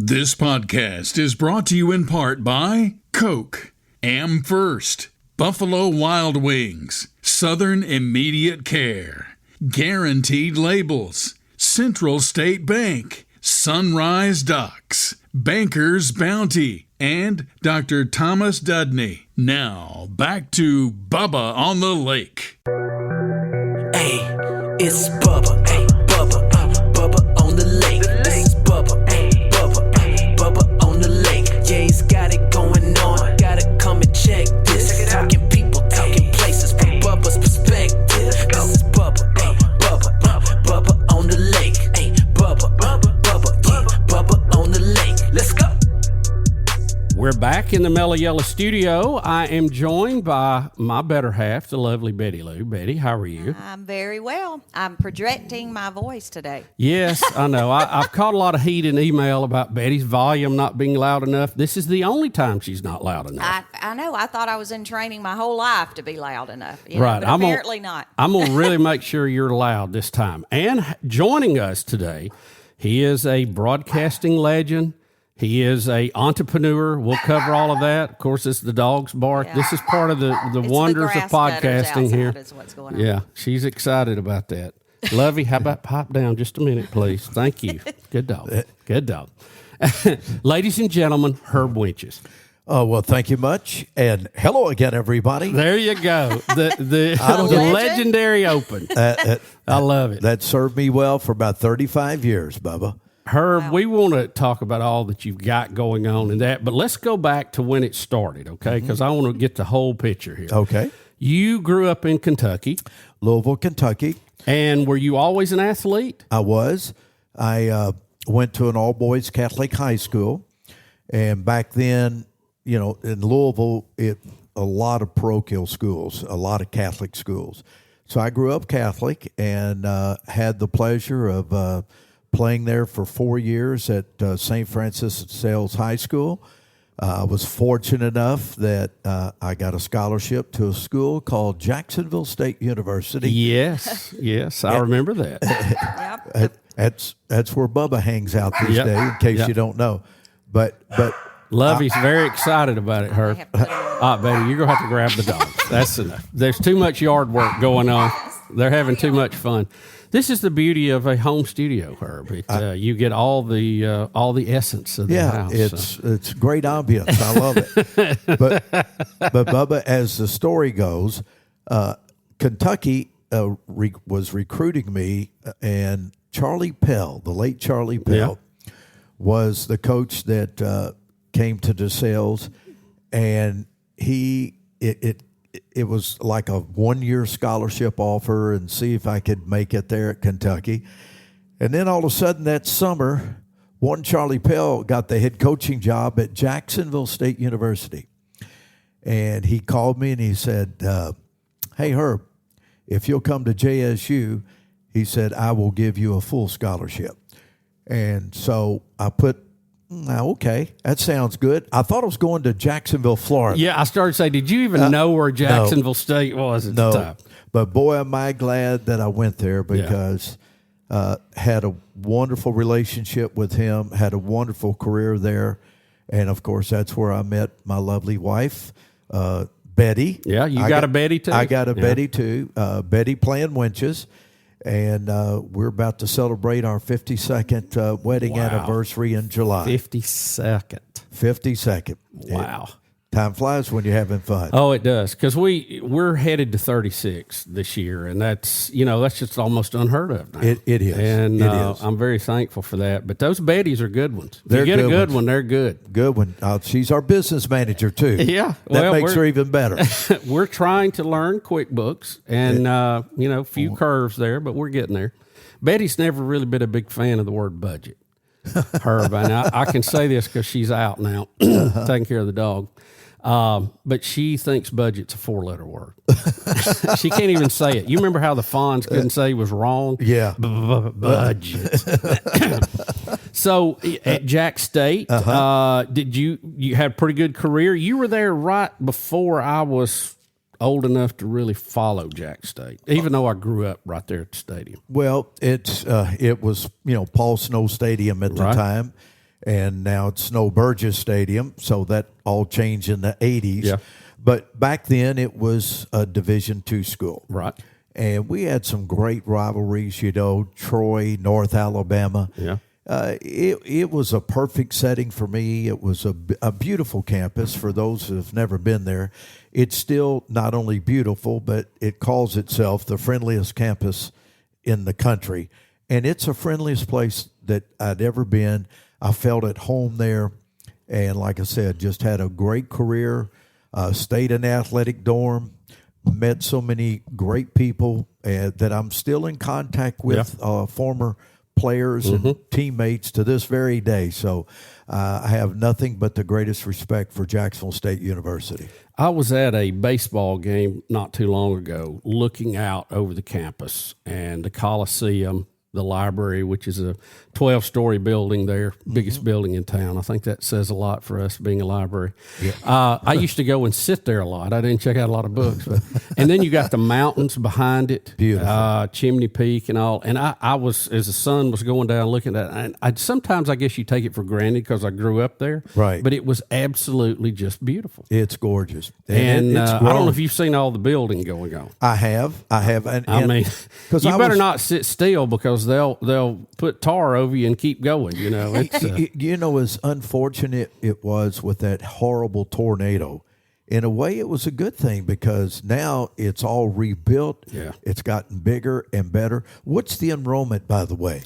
This podcast is brought to you in part by Coke, Am First, Buffalo Wild Wings, Southern Immediate Care, Guaranteed Labels, Central State Bank, Sunrise Docks, Banker's Bounty, and Dr. Thomas Dudney. Now, back to Bubba on the Lake. Hey, it's Bubba, hey, Bubba, Bubba on the lake. This is Bubba, hey, Bubba on the lake. Yeah, he's got it going on, gotta come and check this. Talking people, talking places from Bubba's perspective. This is Bubba, hey, Bubba on the lake. Hey, Bubba, yeah, Bubba on the lake. Let's go. We're back in the Mellow Yellow studio. I am joined by my better half, the lovely Betty Lou. Betty, how are you? I'm very well. I'm projecting my voice today. Yes, I know. I've caught a lot of heat in email about Betty's volume not being loud enough. This is the only time she's not loud enough. I know. I thought I was in training my whole life to be loud enough. Right. But apparently not. I'm going to really make sure you're loud this time. And joining us today, he is a broadcasting legend. He is a entrepreneur. We'll cover all of that. Of course, it's the dog's bark. Yeah. This is part of the wonders of podcasting here. Is what's going on. Yeah, she's excited about that. Lovey, how about pipe down just a minute, please? Thank you. Good dog. Good dog. Ladies and gentlemen, Herb Winches. Oh, well, thank you much. And hello again, everybody. There you go. The legendary open. I love it. That served me well for about 35 years, Bubba. Herb, we want to talk about all that you've got going on and that, but let's go back to when it started, okay? Because I want to get the whole picture here. Okay. You grew up in Kentucky. Louisville, Kentucky. And were you always an athlete? I was. I went to an all-boys Catholic high school. And back then, you know, in Louisville, a lot of parochial schools, a lot of Catholic schools. So I grew up Catholic and had the pleasure of playing there for 4 years at St. Francis de Sales High School. I was fortunate enough that I got a scholarship to a school called Jacksonville State University. Yes, I remember that. That's where Bubba hangs out these days, in case you don't know. But Lovey's very excited about it, Herb. Betty, you're going to have to grab the dog. That's enough. There's too much yard work going on. They're having too much fun. This is the beauty of a home studio, Herb. You get all the essence of the house. It's great ambience. I love it. But Bubba, as the story goes, Kentucky was recruiting me, and Charlie Pell, the late Charlie Pell, was the coach that came to DeSales, and it was like a 1-year scholarship offer and see if I could make it there at Kentucky. And then all of a sudden that summer, one Charlie Pell got the head coaching job at Jacksonville State University. And he called me and he said, hey, Herb, if you'll come to JSU, he said, I will give you a full scholarship. And so I put, okay, that sounds good. I thought I was going to Jacksonville, Florida. Yeah, I started to say, did you even know where Jacksonville State was at the time? But boy, am I glad that I went there because had a wonderful relationship with him, had a wonderful career there. And, of course, that's where I met my lovely wife, Betty. Yeah, you got a Betty, too? I got a Betty, too. Betty playing Winches. And we're about to celebrate our 52nd wedding anniversary in July. 52nd. 52nd. Wow. Time flies when you're having fun. Oh, it does. Because we're headed to 36 this year, and that's just almost unheard of now. It is. And it is. I'm very thankful for that. But those Bettys are good ones. If They're you get a good ones. one, they're good. Good one. She's our business manager, too. Yeah. That makes her even better. We're trying to learn QuickBooks, and, few curves there, but we're getting there. Betty's never really been a big fan of the word budget. Herb, and I can say this because she's out now taking care of the dog. But she thinks budget's a 4-letter word. She can't even say it. You remember how the Fonz couldn't say was wrong? Yeah. Budget. So at Jack State, did you had a pretty good career? You were there right before I was old enough to really follow Jack State, even though I grew up right there at the stadium. Well, it was Paul Snow Stadium at the time, and now it's Snow Burgess Stadium. So that all changed in the 80s. Yeah. But back then it was a Division II school. Right. And we had some great rivalries, Troy, North Alabama. Yeah. It was a perfect setting for me. It was a beautiful campus for those who have never been there. It's still not only beautiful, but it calls itself the friendliest campus in the country. And it's the friendliest place that I'd ever been. I felt at home there. And like I said, just had a great career, stayed in the athletic dorm, met so many great people that I'm still in contact with, former players and teammates to this very day. So I have nothing but the greatest respect for Jacksonville State University. I was at a baseball game not too long ago, looking out over the campus and the Coliseum, the library, which is a 12-story building there, biggest building in town. I think that says a lot for us being a library. Yeah. I used to go and sit there a lot. I didn't check out a lot of books. And then you got the mountains behind it, beautiful. Chimney Peak and all. And I was, as the sun was going down, looking at it, and sometimes I guess you take it for granted because I grew up there. Right. But it was absolutely just beautiful. It's gorgeous. And it's I don't know if you've seen all the building going on. I have. And, I mean, you better not sit still because they'll put tar over you and keep going. It's as unfortunate it was with that horrible tornado. In a way, it was a good thing because now it's all rebuilt. Yeah. It's gotten bigger and better. What's the enrollment, by the way?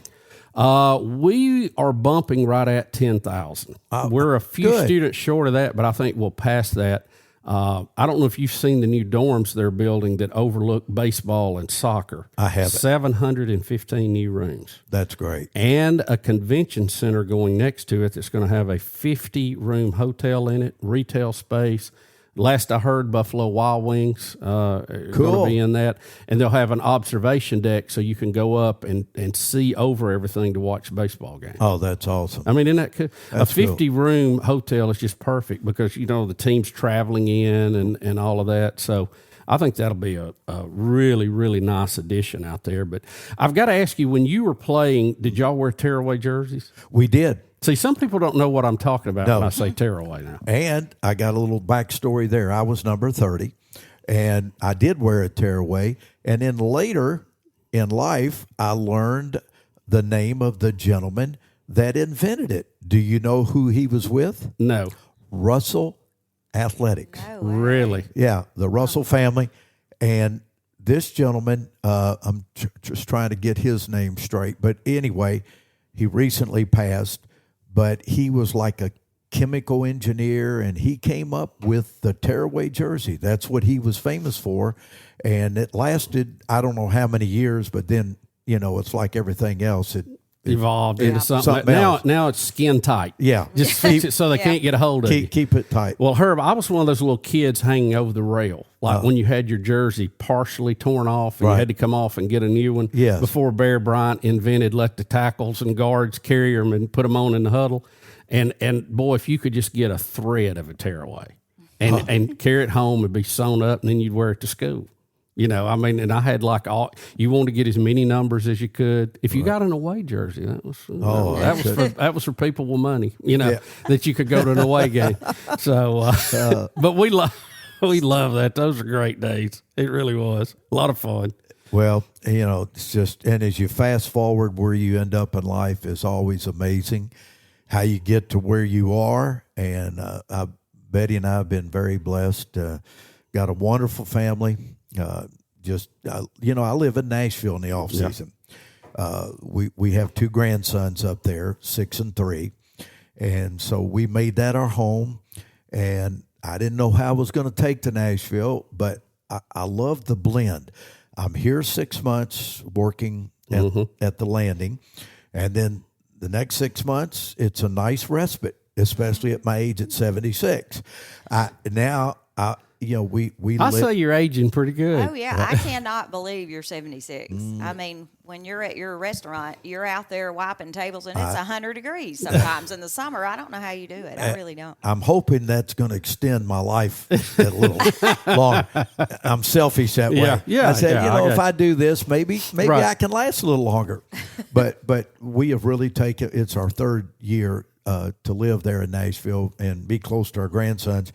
We are bumping right at 10,000. We're a few students short of that, but I think we'll pass that. I don't know if you've seen the new dorms they're building that overlook baseball and soccer. I haven't. 715 new rooms. That's great. And a convention center going next to it that's going to have a 50-room hotel in it, retail space. Last I heard, Buffalo Wild Wings are going to be in that. And they'll have an observation deck so you can go up and see over everything to watch a baseball game. Oh, that's awesome. I mean, isn't that cool? A 50-room hotel is just perfect because, the team's traveling in and all of that. So I think that'll be a really, really nice addition out there. But I've got to ask you, when you were playing, did y'all wear Tearaway jerseys? We did. See, some people don't know what I'm talking about when I say Tearaway now. And I got a little backstory there. I was number 30, and I did wear a Tearaway. And then later in life, I learned the name of the gentleman that invented it. Do you know who he was with? No. Russell Athletics. No way. Really? Yeah, the Russell family. And this gentleman, I'm just trying to get his name straight. But anyway, he recently passed. But he was like a chemical engineer, and he came up with the Tearaway jersey. That's what he was famous for. And it lasted, I don't know how many years, but then, it's like everything else. It evolved into something else. Now it's skin tight. Yeah. Just fix it so they can't get a hold of you. Keep it tight. Well, Herb, I was one of those little kids hanging over the rail, like when you had your jersey partially torn off and you had to come off and get a new one. Yes. Before Bear Bryant invented let the tackles and guards carry them and put them on in the huddle. And boy, if you could just get a thread of a Tearaway and carry it home and be sewn up, and then you'd wear it to school. And I had you wanted to get as many numbers as you could. If you got an away jersey, that was for people with money, that you could go to an away game. So, but we love that. Those are great days. It really was a lot of fun. Well, it's just, and as you fast forward where you end up in life is always amazing. How you get to where you are, and Betty and I have been very blessed. Got a wonderful family. I live in Nashville in the off season. We have 2 grandsons up there, 6 and 3, and so we made that our home. And I didn't know how I was going to take to Nashville, but I love the blend. I'm here 6 months working at the landing, and then the next 6 months it's a nice respite, especially at my age at 76. I say you're aging pretty good. Oh, yeah. I cannot believe you're 76. I mean, when you're at your restaurant, you're out there wiping tables, and it's 100 degrees sometimes in the summer. I don't know how you do it. I really don't. I'm hoping that's going to extend my life a little long. I'm selfish that way. Yeah, I said, if I I do this, maybe right. I can last a little longer. But we have really taken, it's our 3rd year to live there in Nashville and be close to our grandsons.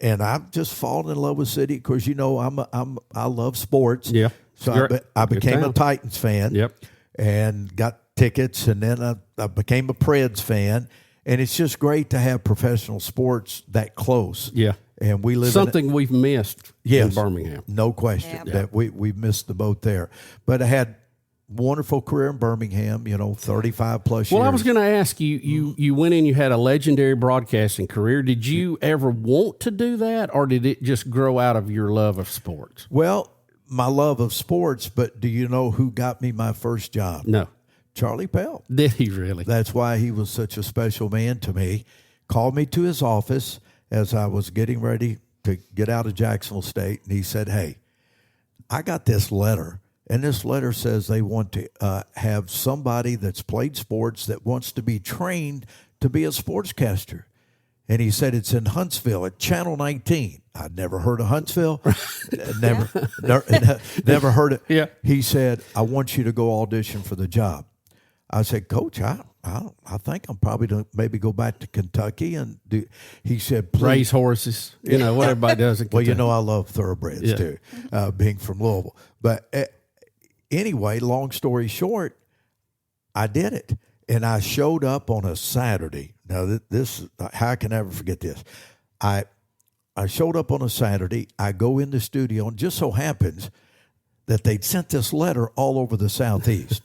And I've just fallen in love with the city. Of course, I love sports. Yeah. So I became a Titans fan. Yep. And got tickets, and then I became a Preds fan. And it's just great to have professional sports that close. Yeah. And we live something we've missed in Birmingham. No question that we missed the boat there. But I had wonderful career in Birmingham, 35 plus years. Well, I was going to ask you, you went in, you had a legendary broadcasting career. Did you ever want to do that, or did it just grow out of your love of sports? Well, my love of sports, but do you know who got me my first job? No. Charlie Pell. Did he really? That's why he was such a special man to me. Called me to his office as I was getting ready to get out of Jacksonville State, and he said, "Hey, I got this letter, and this letter says they want to have somebody that's played sports that wants to be trained to be a sportscaster." And he said it's in Huntsville at Channel 19. I'd never heard of Huntsville. never heard it. Yeah. He said, "I want you to go audition for the job." I said, "Coach, I think I'm probably going to maybe go back to Kentucky and do." He said, "Please." Raise horses, what everybody does in Kentucky. Well, I love thoroughbreds too, being from Louisville. But anyway, long story short, I did it. And I showed up on a Saturday. Now, this how can I ever forget this? I showed up on a Saturday. I go in the studio, and just so happens that they'd sent this letter all over the Southeast.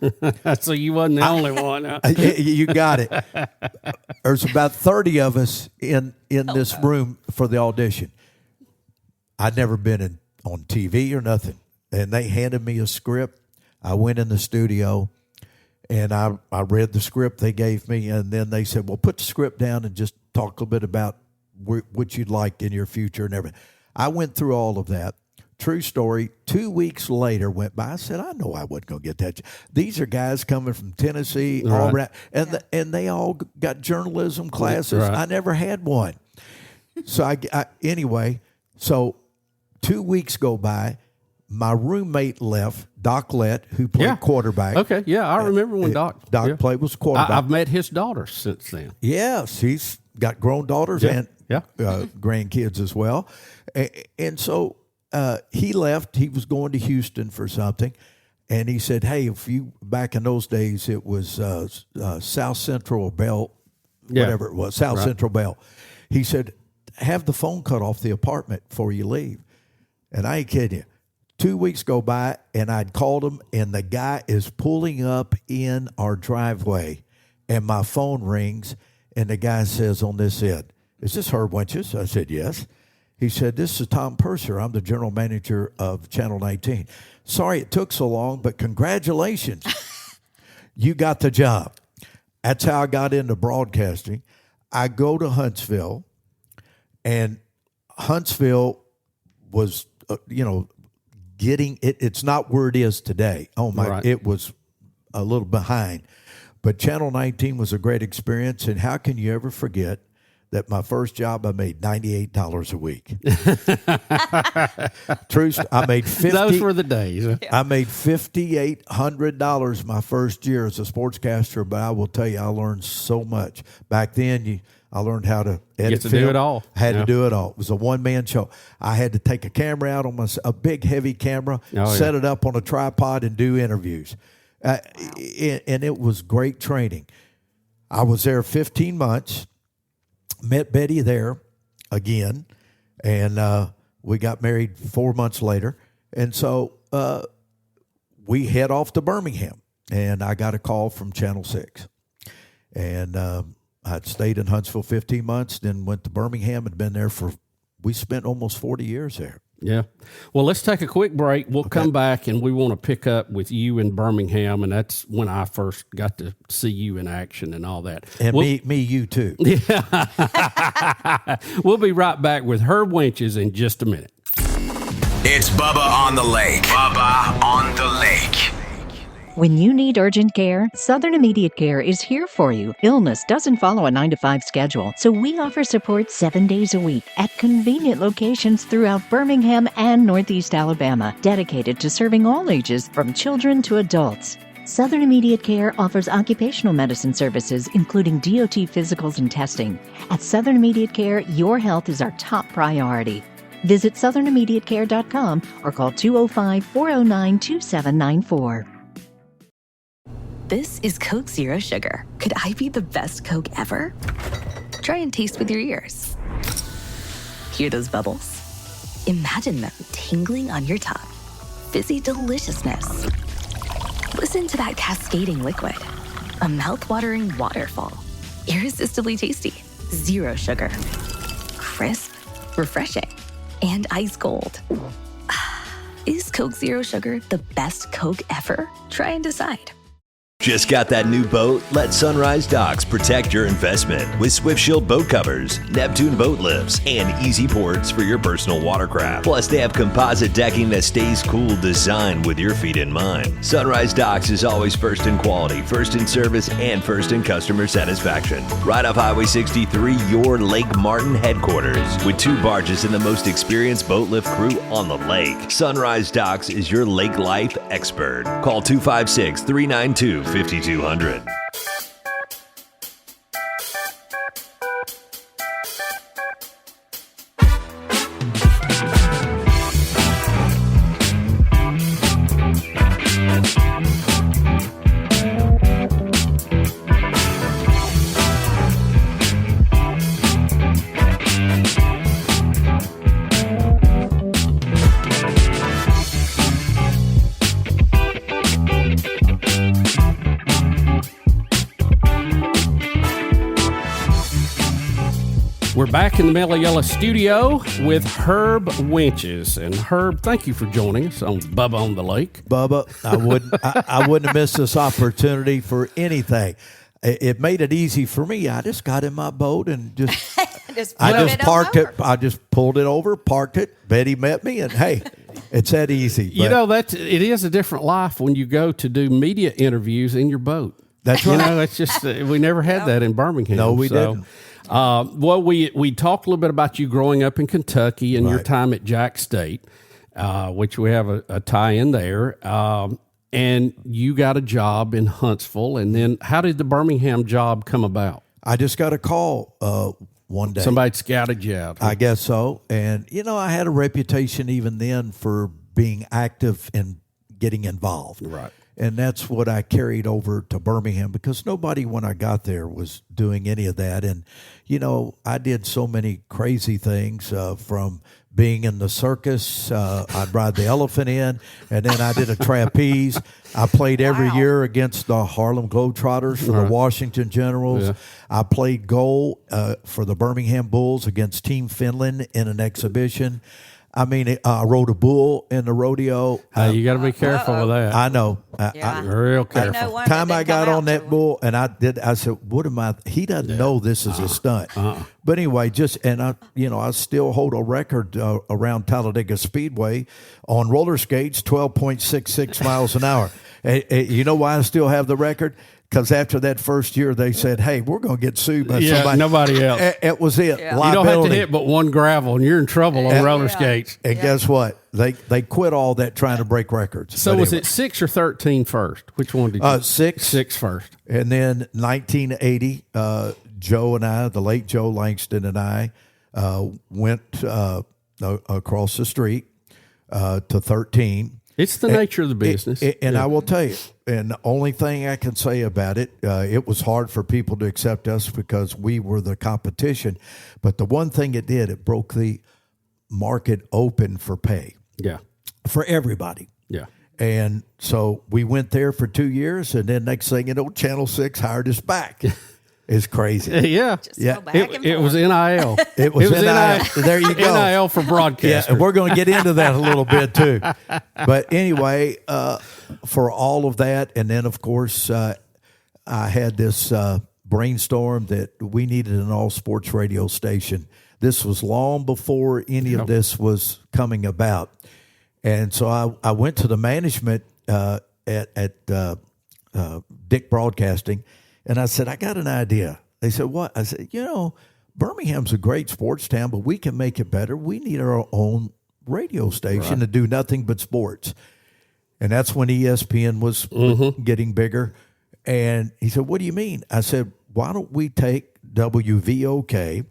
So you wasn't the only one. Huh? You got it. There's about 30 of us in this room for the audition. I'd never been on TV or nothing. And they handed me a script. I went in the studio, and I read the script they gave me. And then they said, "Well, put the script down and just talk a little bit about what you'd like in your future and everything." I went through all of that. True story. 2 weeks later went by. I said, "I know I wasn't going to get that. These are guys coming from Tennessee, Auburn, and they all got journalism classes. Right. I never had one." So anyway, so 2 weeks go by. My roommate left, Doc Lett, who played quarterback. Okay, yeah, I remember when Doc played was quarterback. I've met his daughter since then. Yes, he's got grown daughters and grandkids as well. And so he left. He was going to Houston for something. And he said, "Hey, back in those days, it was South Central Bell, whatever it was, South Central Bell." He said, "Have the phone cut off the apartment before you leave." And I ain't kidding you. 2 weeks go by, and I'd called him, and the guy is pulling up in our driveway, and my phone rings, and the guy says on this end, "Is this Herb Winches?" I said, "Yes." He said, "This is Tom Purser. I'm the general manager of Channel 19. Sorry it took so long, but congratulations. You got the job." That's how I got into broadcasting. I go to Huntsville, and Huntsville was, getting it. It's not where it is today. Oh my! Right. It was a little behind, but Channel 19 was a great experience. And how can you ever forget that my first job I made $98 a week? Truth, I made 50. Those were the days. I made $5,800 my first year as a sportscaster. But I will tell you, I learned so much back then. I learned how to edit film. Do it all. Had to do it all. It was a one-man show. I had to take a camera out on a big, heavy camera, set it up on a tripod, and do interviews. And it was great training. I was there 15 months, met Betty there again, and we got married 4 months later. And so we head off to Birmingham, and I got a call from Channel 6. And I'd stayed in Huntsville 15 months, then went to Birmingham and been there we spent almost 40 years there. Yeah. Well, let's take a quick break. We'll come back, and we want to pick up with you in Birmingham, and that's when I first got to see you in action and all that. And me, you too. Yeah. We'll be right back with Herb Winches in just a minute. It's Bubba on the Lake. Bubba on the Lake. When you need urgent care, Southern Immediate Care is here for you. Illness doesn't follow a 9-to-5 schedule, so we offer support 7 days a week at convenient locations throughout Birmingham and Northeast Alabama, dedicated to serving all ages from children to adults. Southern Immediate Care offers occupational medicine services, including DOT physicals and testing. At Southern Immediate Care, your health is our top priority. Visit southernimmediatecare.com or call 205-409-2794. This is Coke Zero Sugar. Could I be the best Coke ever? Try and taste with your ears. Hear those bubbles? Imagine them tingling on your tongue. Fizzy deliciousness. Listen to that cascading liquid. A mouth-watering waterfall. Irresistibly tasty. Zero sugar. Crisp, refreshing, and ice cold. Is Coke Zero Sugar the best Coke ever? Try and decide. Just got that new boat? Let Sunrise Docks protect your investment with Swift Shield boat covers, Neptune boat lifts, and easy ports for your personal watercraft. Plus, they have composite decking that stays cool, designed with your feet in mind. Sunrise Docks is always first in quality, first in service, and first in customer satisfaction. Right off Highway 63, your Lake Martin headquarters, with 2 barges and the most experienced boat lift crew on the lake. Sunrise Docks is your lake life expert. Call 256-392-5200. We're back in the Mellow Yellow studio with Herb Winches. And Herb, thank you for joining us on Bubba on the Lake. Bubba, I wouldn't have missed this opportunity for anything. It made it easy for me. I just got in my boat and just parked it. I just pulled it over, parked it. Betty met me, and hey, it's that easy. You know, it is a different life when you go to do media interviews in your boat. That's right. You know, it's just we never had that in Birmingham. No, we didn't. Well, we talked a little bit about you growing up in Kentucky and your time at Jack State, which we have a tie-in there. And you got a job in Huntsville. And then how did the Birmingham job come about? I just got a call one day. Somebody scouted you out. I guess so. And, you know, I had a reputation even then for being active and getting involved. Right. And that's what I carried over to Birmingham, because nobody when I got there was doing any of that. And, you know, I did so many crazy things from being in the circus. I'd ride the elephant in, and then I did a trapeze. I played every year against the Harlem Globetrotters for the Washington Generals. Yeah. I played goal for the Birmingham Bulls against Team Finland in an exhibition. I mean, I rode a bull in the rodeo. You got to be careful with that. I know. Real careful. Time I got on that bull, and I said, "What am I?" He doesn't know this is a stunt. But anyway, I still hold a record around Talladega Speedway on roller skates, 12.66 miles an hour. You know why I still have the record? Because after that first year, they said, "Hey, we're going to get sued by somebody." Nobody else. It was it. Yeah. You don't have to hit but one gravel, and you're in trouble on roller skates. And guess what? They quit all that trying to break records. So was it 6 or 13 first? Which one did you? 6. 6 first. And then 1980, Joe and I, the late Joe Langston and I, went across the street to 13. It's the nature of the business. And I will tell you, and the only thing I can say about it, it was hard for people to accept us because we were the competition. But the one thing it did, it broke the market open for pay. Yeah. For everybody. Yeah. And so we went there for 2 years, and then next thing you know, Channel 6 hired us back. It's crazy. Yeah. It was NIL. It was NIL. There you go. NIL for broadcast. Yeah, and we're going to get into that a little bit too. But anyway, for all of that, and then of course, I had this brainstorm that we needed an all sports radio station. This was long before any of this was coming about, and so I went to the management at Dick Broadcasting. And I said, I got an idea. They said, what? I said, Birmingham's a great sports town, but we can make it better. We need our own radio station to do nothing but sports. And that's when ESPN was getting bigger. And he said, what do you mean? I said, why don't we take WVOK?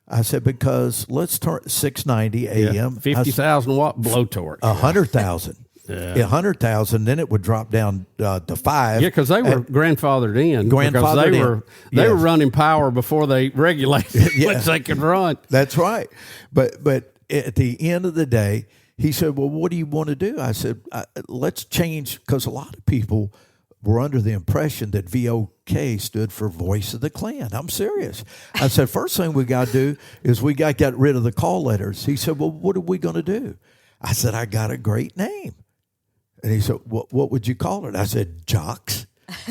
I said, because let's turn 690 AM. 50,000 watt blowtorch. 100,000. Yeah. 100,000, then it would drop down to 5. Yeah, because they were grandfathered in. Grandfathered They were running power before they regulated which they could run. That's right. But at the end of the day, he said, well, what do you want to do? I said, let's change, because a lot of people were under the impression that VOK stood for Voice of the Klan. I'm serious. I said, first thing we got to do is we got to get rid of the call letters. He said, well, what are we going to do? I said, I got a great name. And he said, what would you call it? I said, Jocks.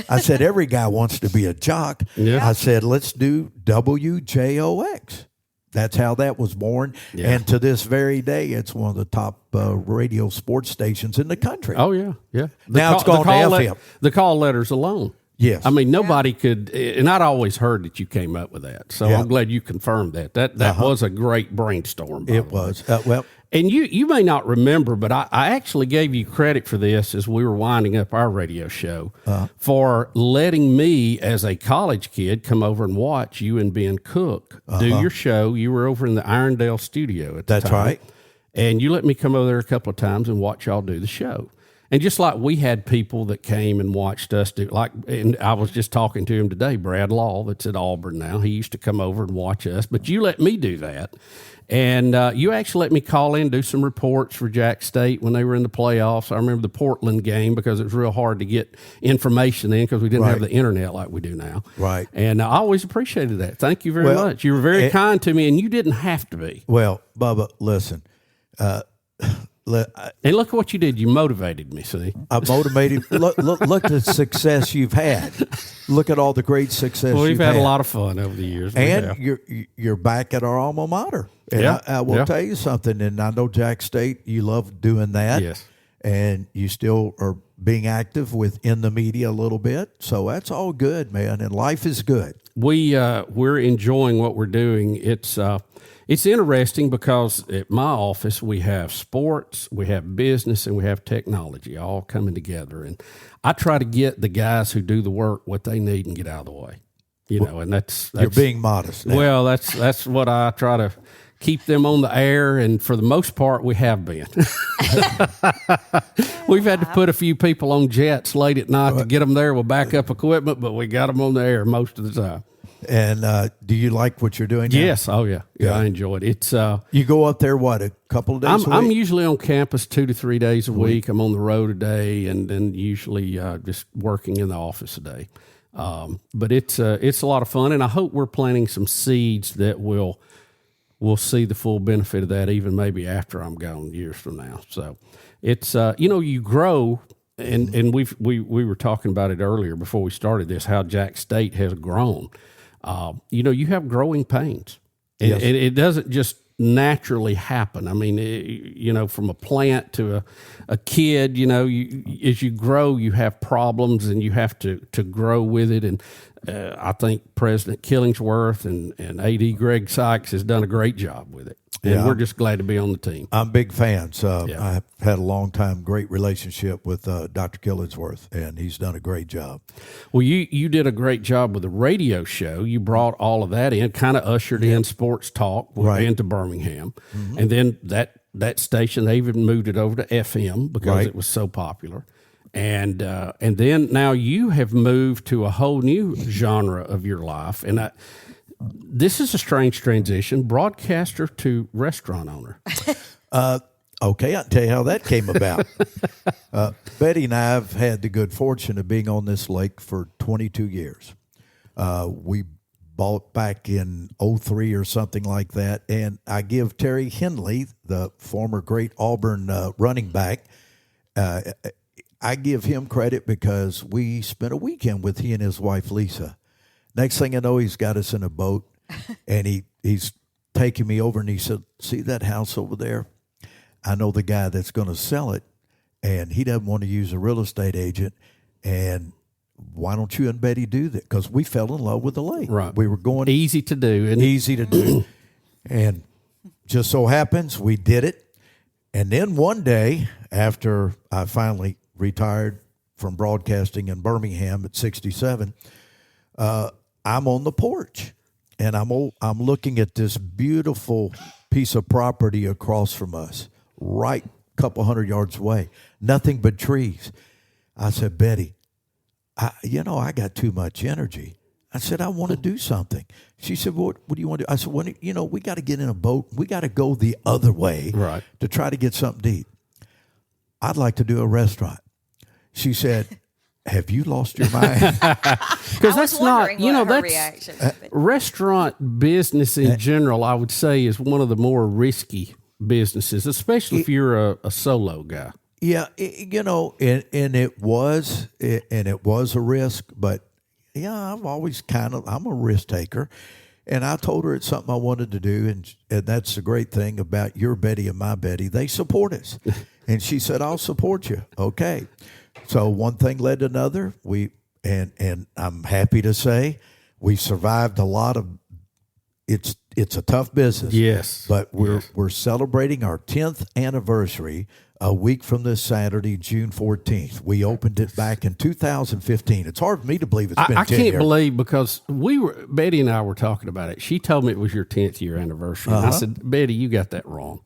I said, every guy wants to be a jock. Yeah. I said, let's do WJOX. That's how that was born. Yeah. And to this very day, it's one of the top radio sports stations in the country. Oh, yeah, yeah. Now it's gone to FM. The call letters alone. Yes. I mean, nobody could, and I'd always heard that you came up with that. So I'm glad you confirmed that. That was a great brainstorm. It was. And you may not remember, but I actually gave you credit for this as we were winding up our radio show for letting me, as a college kid, come over and watch you and Ben Cook do your show. You were over in the Irondale studio at the time. That's right. And you let me come over there a couple of times and watch y'all do the show. And just like we had people that came and watched us do, and I was just talking to him today, Brad Law, that's at Auburn now. He used to come over and watch us, but you let me do that. And you actually let me call in, do some reports for Jack State when they were in the playoffs. I remember the Portland game because it was real hard to get information then because we didn't have the internet like we do now. Right. And I always appreciated that. Thank you very much. You were very kind to me, and you didn't have to be. Well, Bubba, listen. And look at what you did. You motivated me, see? I motivated. Look at the success you've had. Look at all the great success we've you've had. A lot of fun over the years. And you're back at our alma mater. And I will tell you something, and I know Jack State, you love doing that. Yes. And you still are being active within the media a little bit. So that's all good, man. And life is good. We're enjoying what we're doing. It's interesting because at my office we have sports, we have business, and we have technology all coming together. And I try to get the guys who do the work what they need and get out of the way. And that's you're being modest now. Well, that's what I try to keep them on the air, and for the most part, we have been. We've had to put a few people on jets late at night to get them there with backup equipment, but we got them on the air most of the time. And do you like what you're doing now? Yes. Oh, yeah. I enjoy it. It's you go up there, a couple of days a week? I'm usually on campus 2 to 3 days a week. I'm on the road a day, and then usually just working in the office a day. But it's a lot of fun, and I hope we're planting some seeds that we'll see the full benefit of that even maybe after I'm gone years from now. So it's you grow, and we were talking about it earlier before we started this, how Jack State has grown. You have growing pains, and it doesn't just naturally happen. I mean, from a plant to a kid, as you grow, you have problems and you have to grow with it. And I think President Killingsworth and AD Greg Sykes has done a great job with it. And we're just glad to be on the team. I'm big fans. I've had a long time, great relationship with Dr. Killingsworth, and he's done a great job. Well, you did a great job with the radio show. You brought all of that in, kind of ushered in sports talk into Birmingham. Mm-hmm. And then that station, they even moved it over to FM because it was so popular. And then now you have moved to a whole new genre of your life. And this is a strange transition, broadcaster to restaurant owner. Okay, I'll tell you how that came about. Betty and I have had the good fortune of being on this lake for 22 years. We bought back in 03 or something like that, and I give Terry Henley, the former great Auburn running back, I give him credit because we spent a weekend with he and his wife, Lisa. Next thing I know, he's got us in a boat, and he's taking me over, and he said, see that house over there? I know the guy that's going to sell it, and he doesn't want to use a real estate agent, and why don't you and Betty do that? Because we fell in love with the lake. Right. We were going. Easy to do. Easy to do. And just so happens we did it. And then one day, after I finally retired from broadcasting in Birmingham at 67. I'm on the porch, and I'm looking at this beautiful piece of property across from us, right a couple hundred yards away, nothing but trees. I said, Betty, I got too much energy. I said, I want to do something. She said, what do you want to do? I said, we got to get in a boat. We got to go the other way to try to get something to eat. I'd like to do a restaurant. She said, have you lost your mind? Because that's not, that's restaurant business in general, I would say, is one of the more risky businesses, especially if you're a solo guy. Yeah, and it was a risk, but yeah, I'm always I'm a risk taker. And I told her it's something I wanted to do, and that's the great thing about your Betty and my Betty. They support us. And she said, I'll support you. Okay. So one thing led to another. And I'm happy to say we survived a lot of it's a tough business. Yes. But we're celebrating our 10th anniversary a week from this Saturday, June 14th. We opened it back in 2015. It's hard for me to believe it's been 10 years. I can't believe, because Betty and I were talking about it. She told me it was your 10th year anniversary. And I said, Betty, you got that wrong.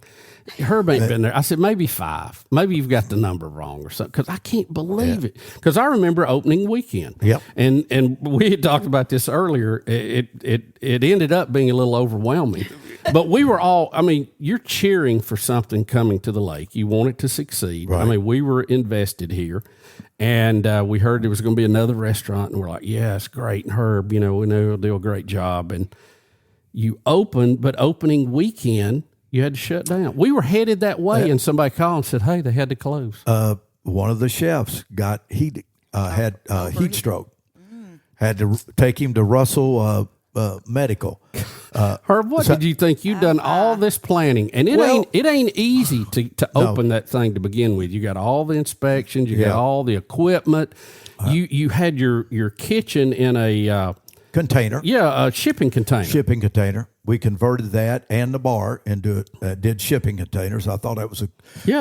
Herb ain't been there. I said, maybe 5. Maybe you've got the number wrong or something, because I can't believe it. Because I remember opening weekend. Yep. And we had talked about this earlier. It ended up being a little overwhelming. But we were all, you're cheering for something coming to the lake. You want it to succeed. Right. We were invested here. And we heard there was going to be another restaurant. And we're like, yeah, it's great. And Herb, we know he'll do a great job. And you opened, but opening weekend, you had to shut down. We were headed that way, and somebody called and said, hey, they had to close. One of the chefs had heat stroke. Had to take him to Russell Medical. Herb, what did you think? You've done all this planning, and it ain't easy to open that thing to begin with. You got all the inspections, you got all the equipment. You had your kitchen in a container. Yeah, a shipping container. We converted that and the bar into did shipping containers. I thought that was a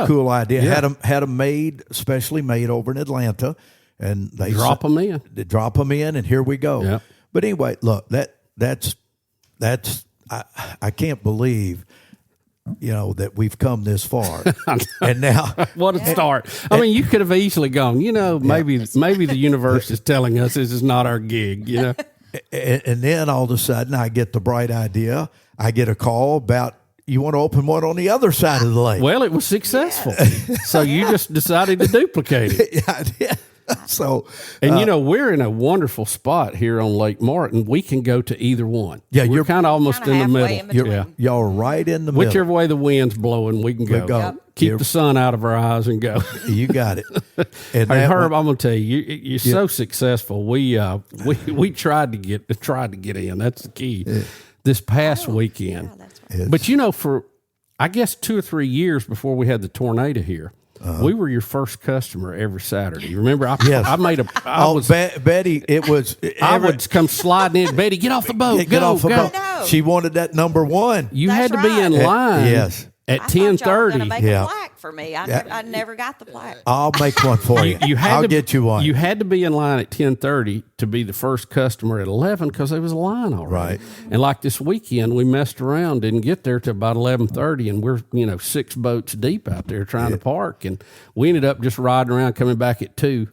cool idea. Yeah. Had them made, specially made over in Atlanta, and they drop them in, and here we go. Yep. But anyway, look, that's I can't believe that we've come this far, and now what a start. You could have easily gone. Maybe the universe is telling us this is not our gig. And then all of a sudden, I get the bright idea. I get a call about, you want to open one on the other side of the lake. Well, it was successful. So you just decided to duplicate it. Yeah, I did. So, we're in a wonderful spot here on Lake Martin. We can go to either one. Yeah, you're kind of almost in the middle. Y'all are right in the middle. Whichever way the wind's blowing, we can go. Yep. Keep the sun out of our eyes and go. You got it. And hey, Herb, I'm going to tell you, you're so successful. We tried to get in. That's the key. Yeah. This past weekend, but for I guess 2 or 3 years before we had the tornado here. We were your first customer every Saturday. You remember? Betty, it was. I would come sliding in. Betty, get off the boat. Get off the boat. No. She wanted that number 1. You had to be in line. At 10:30. Make a plaque for me. I never got the plaque. I'll make one for you. I'll get you one. You had to be in line at 10:30 to be the first customer at 11 because there was a line already. Right. And like this weekend, we messed around, didn't get there till about 11:30, and we're 6 boats deep out there trying to park, and we ended up just riding around, coming back at 2.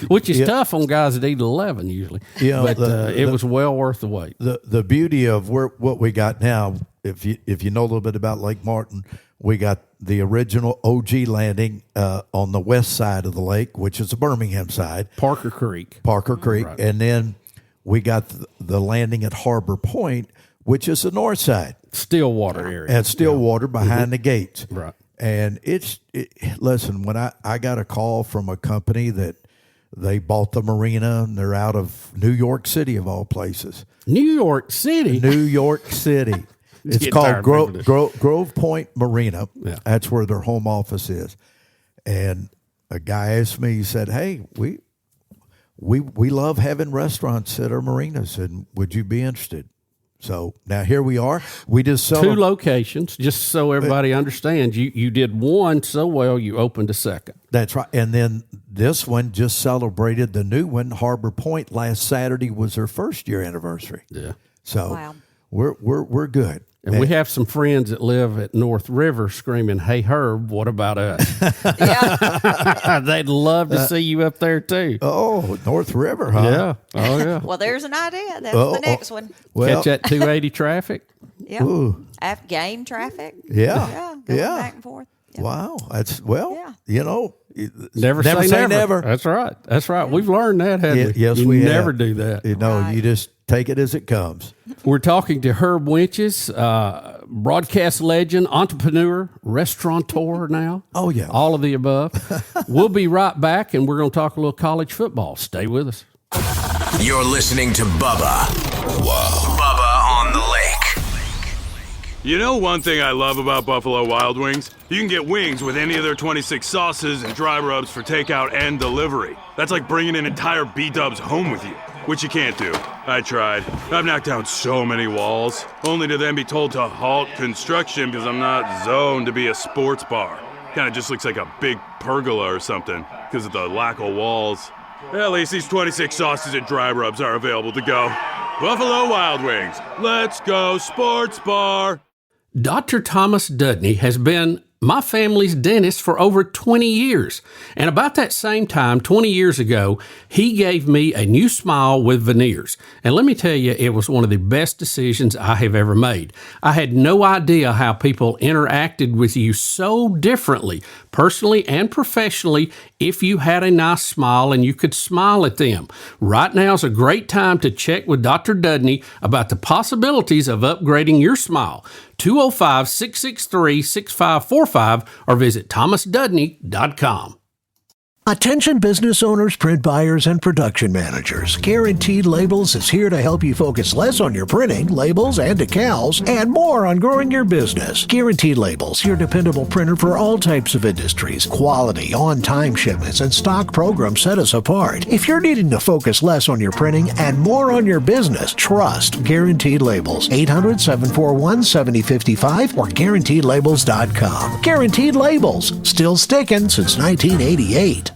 Which is tough on guys that eat 11 usually. But it was well worth the wait. The beauty of what we got now, if you know a little bit about Lake Martin, we got the original OG landing on the west side of the lake, which is the Birmingham side, Parker Creek, right. And then we got the landing at Habor Pointe, which is the north side, Stillwater area, and Stillwater behind the gates, right. And listen, when I got a call from a company that they bought the marina, and they're out of New York City, of all places. New York City? It's called Grove Point Marina. Yeah. That's where their home office is. And a guy asked me, he said, hey, we love having restaurants at our marinas, and would you be interested? So now here we are. We just Two locations, just so everybody understands. You did one so well, you opened a second. That's right. And then this one just celebrated the new one. Habor Pointe last Saturday was their first year anniversary. Yeah. So Wow. we're good. And we have some friends that live at North River screaming, "Hey, Herb, what about us?" Yeah. They'd love to see you up there, too. Oh, North River, huh? Yeah. Oh, yeah. Well, there's an idea. That's the next one. Well, Catch that 280 traffic. Yeah. Ooh. Game traffic. Yeah. Yeah. Going Yeah. back and forth. Yeah. Wow. That's, well, Yeah. you know, Never say never. That's right. That's right. We've learned that, haven't we? Yes, you we never have. do that. You know, Right. you just take it as it comes. We're talking to Herb Winches, broadcast legend, entrepreneur, restaurateur now. Oh, yeah. All of the above. We'll be right back, and we're going to talk a little college football. Stay with us. You're listening to Bubba. Whoa. Bubba on the Lake. You know one thing I love about Buffalo Wild Wings? You can get wings with any of their 26 sauces and dry rubs for takeout and delivery. That's like bringing an entire B-dubs home with you, which you can't do. I tried. I've knocked down so many walls, only to then be told to halt construction because I'm not zoned to be a sports bar. Kind of just looks like a big pergola or something because of the lack of walls. At least these 26 sauces and dry rubs are available to go. Buffalo Wild Wings. Let's go sports bar. Dr. Thomas Dudney has been my family's dentist for over 20 years. And about that same time, 20 years ago, he gave me a new smile with veneers. And let me tell you, it was one of the best decisions I have ever made. I had no idea how people interacted with you so differently, personally and professionally, if you had a nice smile and you could smile at them. Right now is a great time to check with Dr. Dudney about the possibilities of upgrading your smile. 205-663-6545 or visit thomasdudney.com. Attention business owners, print buyers, and production managers. Guaranteed Labels is here to help you focus less on your printing, labels, and decals, and more on growing your business. Guaranteed Labels, your dependable printer for all types of industries. Quality, on-time shipments, and stock programs set us apart. If you're needing to focus less on your printing and more on your business, trust Guaranteed Labels. 800-741-7055 or GuaranteedLabels.com. Guaranteed Labels, still sticking since 1988.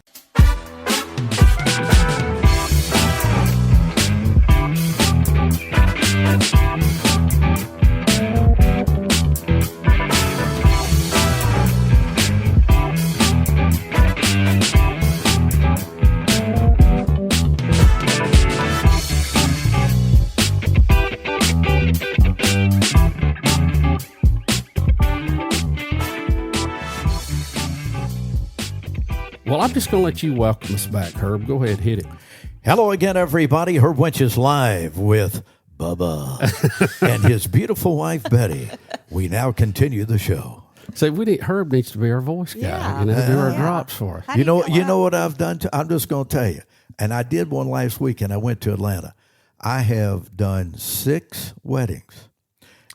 Well, I'm just going to let you welcome us back, Herb. Go ahead, hit it. Hello again, everybody. Herb Winches live with Bubba and his beautiful wife, Betty. We now continue the show. See, Herb needs to be our voice guy. Yeah. Do our drops for us. How You do know what I've done? I'm just going to tell you. And I did one last week, and I went to Atlanta. I have done 6 weddings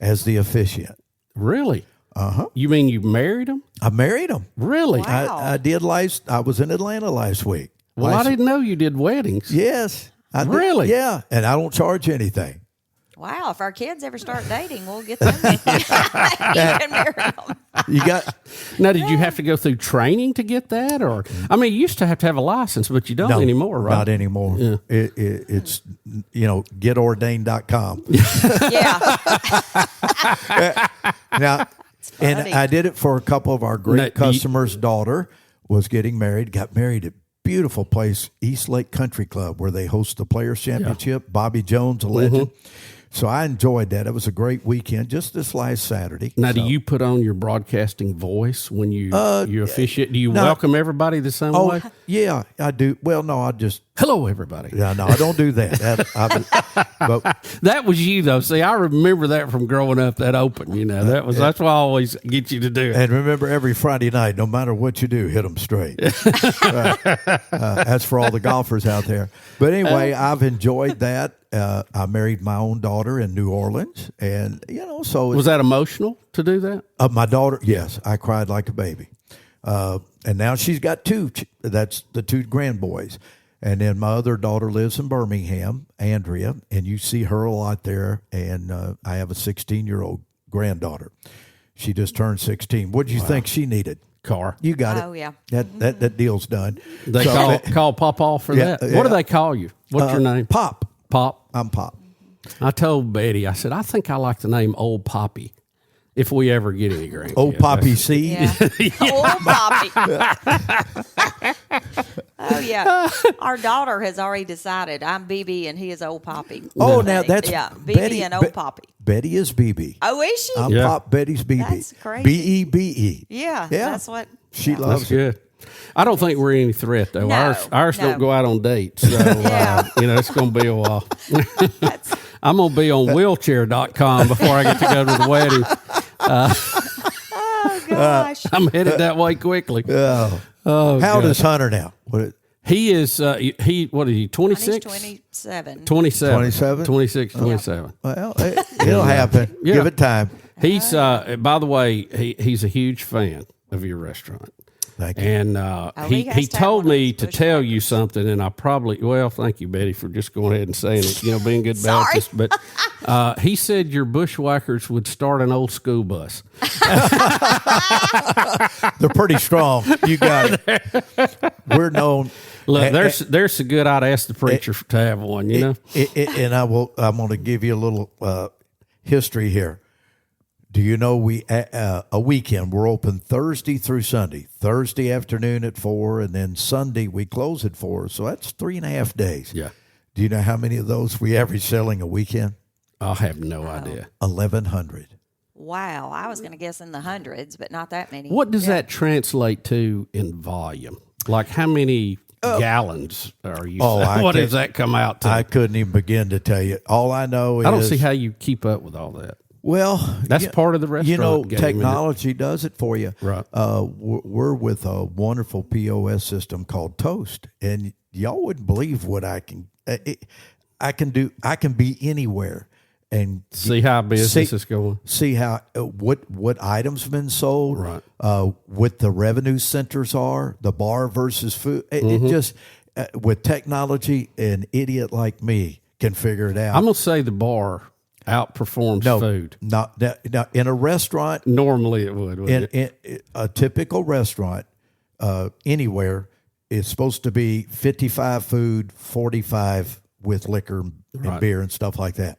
as the officiant. Really? Uh-huh. You mean you married him? I married them. Really? Wow. I was in Atlanta last week. Well, I didn't know you did weddings. Yes. I did. Really? Yeah. And I don't charge anything. Wow, if our kids ever start dating, we'll get them. You can marry them. You got Now, did you have to go through training to get that? Or, I mean, you used to have a license, but you don't anymore, right? Not anymore. Yeah. It's, getordained.com. Yeah. Now, and I did it for a couple of our great customers' daughter was getting married, got married at beautiful place, East Lake Country Club, where they host the Players Championship. Yeah. Bobby Jones, a legend. So I enjoyed that. It was a great weekend, just this last Saturday. Now, do you put on your broadcasting voice when you officiate? Do you welcome everybody the same way? Yeah, I do. Well, no, I just... Hello, everybody. Yeah, no, I don't do that. But that was you, though. See, I remember that from growing up, that open, that's why I always get you to do it. And remember, every Friday night, no matter what you do, hit them straight. That's for all the golfers out there. But anyway, I've enjoyed that. I married my own daughter in New Orleans, and so was that emotional to do that? My daughter, yes, I cried like a baby, and now she's got 2. That's the 2 grandboys, And then my other daughter lives in Birmingham, Andrea, and you see her a lot there. And I have a 16-year-old granddaughter. She just turned 16. What do you think she needed? Car. You got it. Oh, yeah. That deal's done. They call Papa for that. What do they call you? What's your name? Pop. Pop. I'm Pop. I told Betty, I said, I think I like the name Old Poppy if we ever get any grandkids. Old Poppy seed. Yeah. Old Poppy. Oh, yeah. Our daughter has already decided I'm BB and he is Old Poppy. Oh, now that's BB Betty, and Old Poppy. Betty is BB. Oh, is she? I'm Pop. Betty's BB. That's crazy. BEBE. Yeah, Yeah. that's what. She That's loves it. good. I don't think we're any threat, though. No, ours no. don't go out on dates. So, it's going to be a while. I'm going to be on wheelchair.com before I get to go to the wedding. Oh, gosh. I'm headed that way quickly. Oh. Oh, How old God. is Hunter now? He is, what is he, 26? 27. 27. 27? 26, 27. Well, it'll happen. Yeah. Give it time. He's, by the way, he's a huge fan of your restaurant. Thank you. And he has he to have told one of me those to tell you something, and I probably, thank you, Betty, for just going ahead and saying it, being good Baptist. But he said your bushwhackers would start an old school bus. They're pretty strong. You got it. We're known. Look, there's a good. I'd ask the preacher to have one. And I'm going to give you a little history here. Do you know a weekend we're open Thursday through Sunday? Thursday afternoon at 4, and then Sunday we close at 4. So that's 3.5 days. Yeah. Do you know how many of those we average selling a weekend? I have no idea. 1,100. Wow. I was going to guess in the hundreds, but not that many. What does that translate to in volume? Like how many gallons are you? What does that come out to? I couldn't even begin to tell you. All I know is I don't see how you keep up with all that. Well, that's part of the restaurant game, technology does it for you. Right. We're with a wonderful POS system called Toast, and y'all wouldn't believe what I can do. I can be anywhere and see how business is going. See how what items have been sold. Right. What the revenue centers are, the bar versus food. It just with technology, an idiot like me can figure it out. I'm gonna say the bar outperforms food. Now, in a restaurant, normally it would. In a typical restaurant, anywhere, it's supposed to be 55 food, 45 with liquor and beer and stuff like that.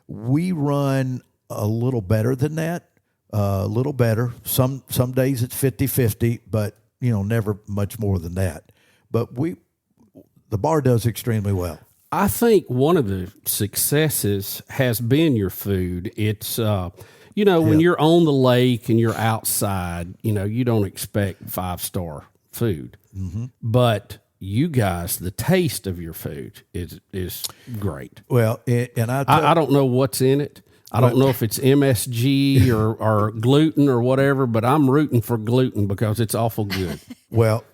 We run a little better than that, a little better. Some days it's 50-50, but never much more than that. But the bar does extremely well. I think one of the successes has been your food. It's, when you're on the lake and you're outside, you don't expect 5-star food. Mm-hmm. But you guys, the taste of your food is great. Well, and I don't know what's in it. I don't know if it's MSG or gluten or whatever, but I'm rooting for gluten because it's awful good. Well,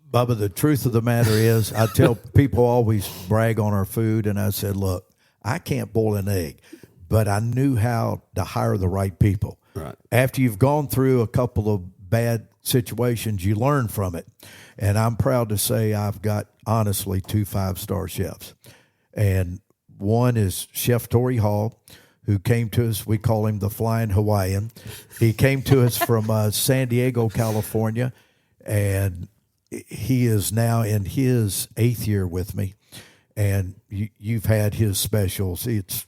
Bubba, the truth of the matter is, I tell people always brag on our food, and I said, look, I can't boil an egg, but I knew how to hire the right people. Right. After you've gone through a couple of bad situations, you learn from it. And I'm proud to say I've got, honestly, 2 5-star chefs. And one is Chef Torrey Hall, who came to us. We call him the Flying Hawaiian. He came to us from San Diego, California, and he is now in his 8th year with me, and you've had his specials. It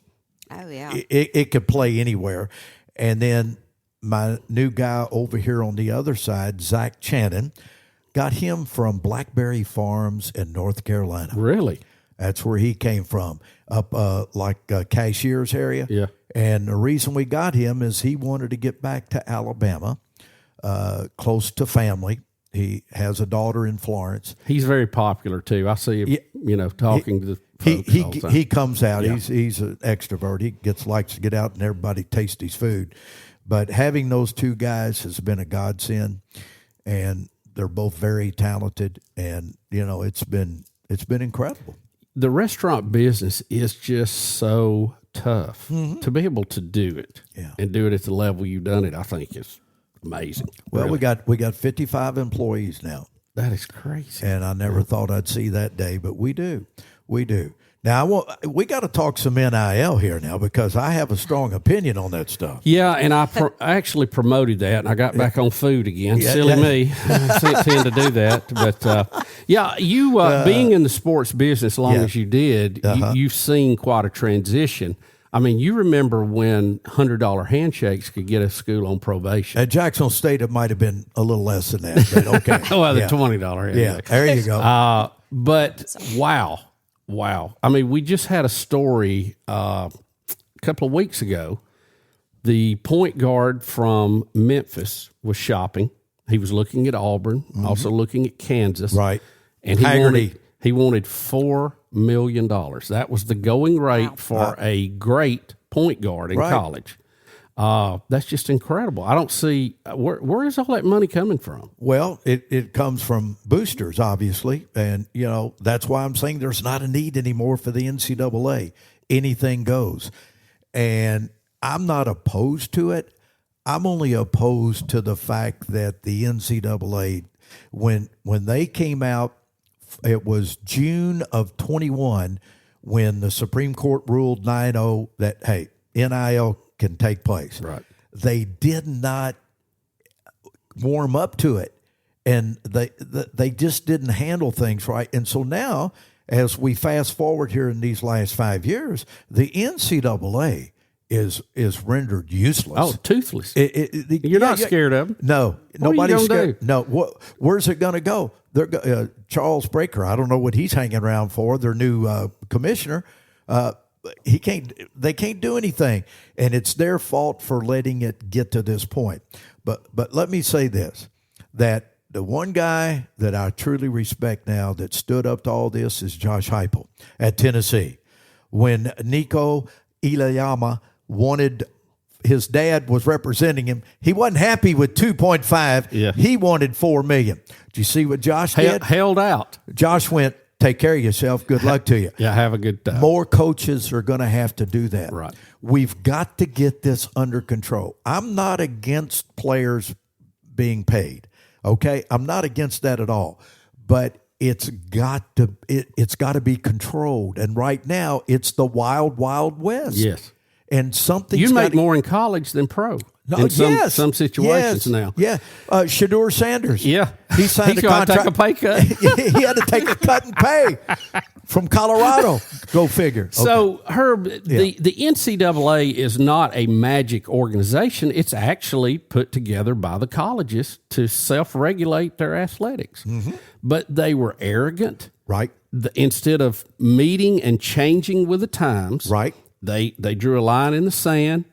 could play anywhere. And then my new guy over here on the other side, Zach Channon, got him from Blackberry Farms in North Carolina. Really? That's where he came from, up Cashiers area. Yeah. And the reason we got him is he wanted to get back to Alabama, close to family. He has a daughter in Florence. He's very popular too. I see him, talking to the folks all the time. He comes out. Yeah. He's an extrovert. He likes to get out and everybody taste his food. But having those 2 guys has been a godsend, and they're both very talented. And it's been incredible. The restaurant business is just so tough to be able to do it and do it at the level you've done it. I think is amazing. Well, really. we got 55 employees now, That is crazy. And I never thought I'd see that day, but we do. We do. Now, we got to talk some NIL here now because I have a strong opinion on that stuff. Yeah, and I actually promoted that, and I got back on food again. Silly me. I tend to do that. But, you being in the sports business as long as you did, you've seen quite a transition. I mean, you remember when $100 handshakes could get a school on probation. At Jacksonville State, it might have been a little less than that, but okay. Well, the $20 handshake. Yeah, there you go. But, wow. I mean, we just had a story a couple of weeks ago. The point guard from Memphis was shopping. He was looking at Auburn, also looking at Kansas. Right. And he wanted $4 million. That was the going rate for a great point guard in college. That's just incredible. I don't see where is all that money coming from? Well, it comes from boosters, obviously, and that's why I'm saying there's not a need anymore for the NCAA. Anything goes, and I'm not opposed to it. I'm only opposed to the fact that the NCAA, when they came out, it was June of 21 when the Supreme Court ruled 9-0 that hey, NIL can take place. Right. They did not warm up to it, and they just didn't handle things right. And so now, as we fast forward here in these last 5 years, the NCAA is rendered useless. Oh, toothless. You're not scared of them. No, nobody's scared. Do? No, where's it going to go? Charles Breaker, I don't know what he's hanging around for. Their new commissioner. They can't do anything, and it's their fault for letting it get to this point. But let me say this, that the one guy that I truly respect now that stood up to all this is Josh Heupel at Tennessee. When Nico Ilayama wanted, his dad was representing him, he wasn't happy with 2.5. Yeah. He wanted $4 million. Do you see what Josh did? Held out. Josh went, take care of yourself. Good luck to you. Yeah, have a good time. More coaches are going to have to do that. Right. We've got to get this under control. I'm not against players being paid. Okay, I'm not against that at all. But it's got to be controlled. And right now, it's the wild, wild west. Yes. And something you make more in college than pro. No, in some situations now. Yeah. Shedeur Sanders. Yeah. He signed a contract. Take a pay cut. He had to take a cut in pay from Colorado. Go figure. So, Herb, the NCAA is not a magic organization. It's actually put together by the colleges to self-regulate their athletics. Mm-hmm. But they were arrogant. Right. Instead of meeting and changing with the times. Right. They drew a line in the sand.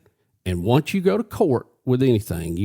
And once you go to court with anything,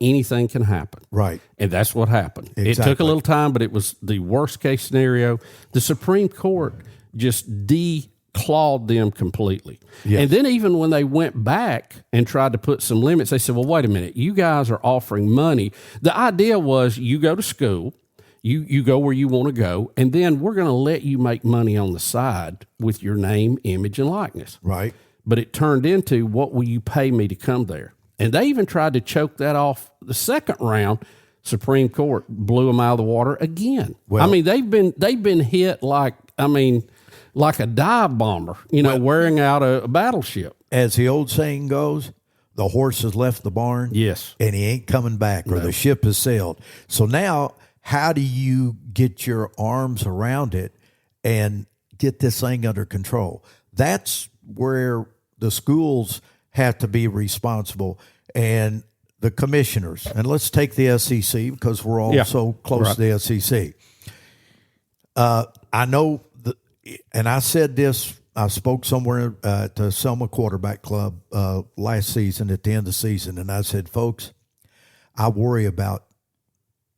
anything can happen. Right. And that's what happened. Exactly. It took a little time, but it was the worst case scenario. The Supreme Court just declawed them completely. Yes. And then even when they went back and tried to put some limits, they said, well, wait a minute, you guys are offering money. The idea was you go to school, you go where you want to go, and then we're going to let you make money on the side with your name, image, and likeness. Right. But it turned into, what will you pay me to come there? And they even tried to choke that off the second round. Supreme Court blew them out of the water again. Well, I mean, they've been hit like a dive bomber, wearing out a battleship. As the old saying goes, the horse has left the barn. Yes. And he ain't coming back, or the ship has sailed. So now, how do you get your arms around it and get this thing under control? That's where the schools have to be responsible, and the commissioners. And let's take the SEC because we're all so close to the SEC. I know, and I said this, I spoke somewhere to Selma Quarterback Club last season at the end of the season, and I said, folks, I worry about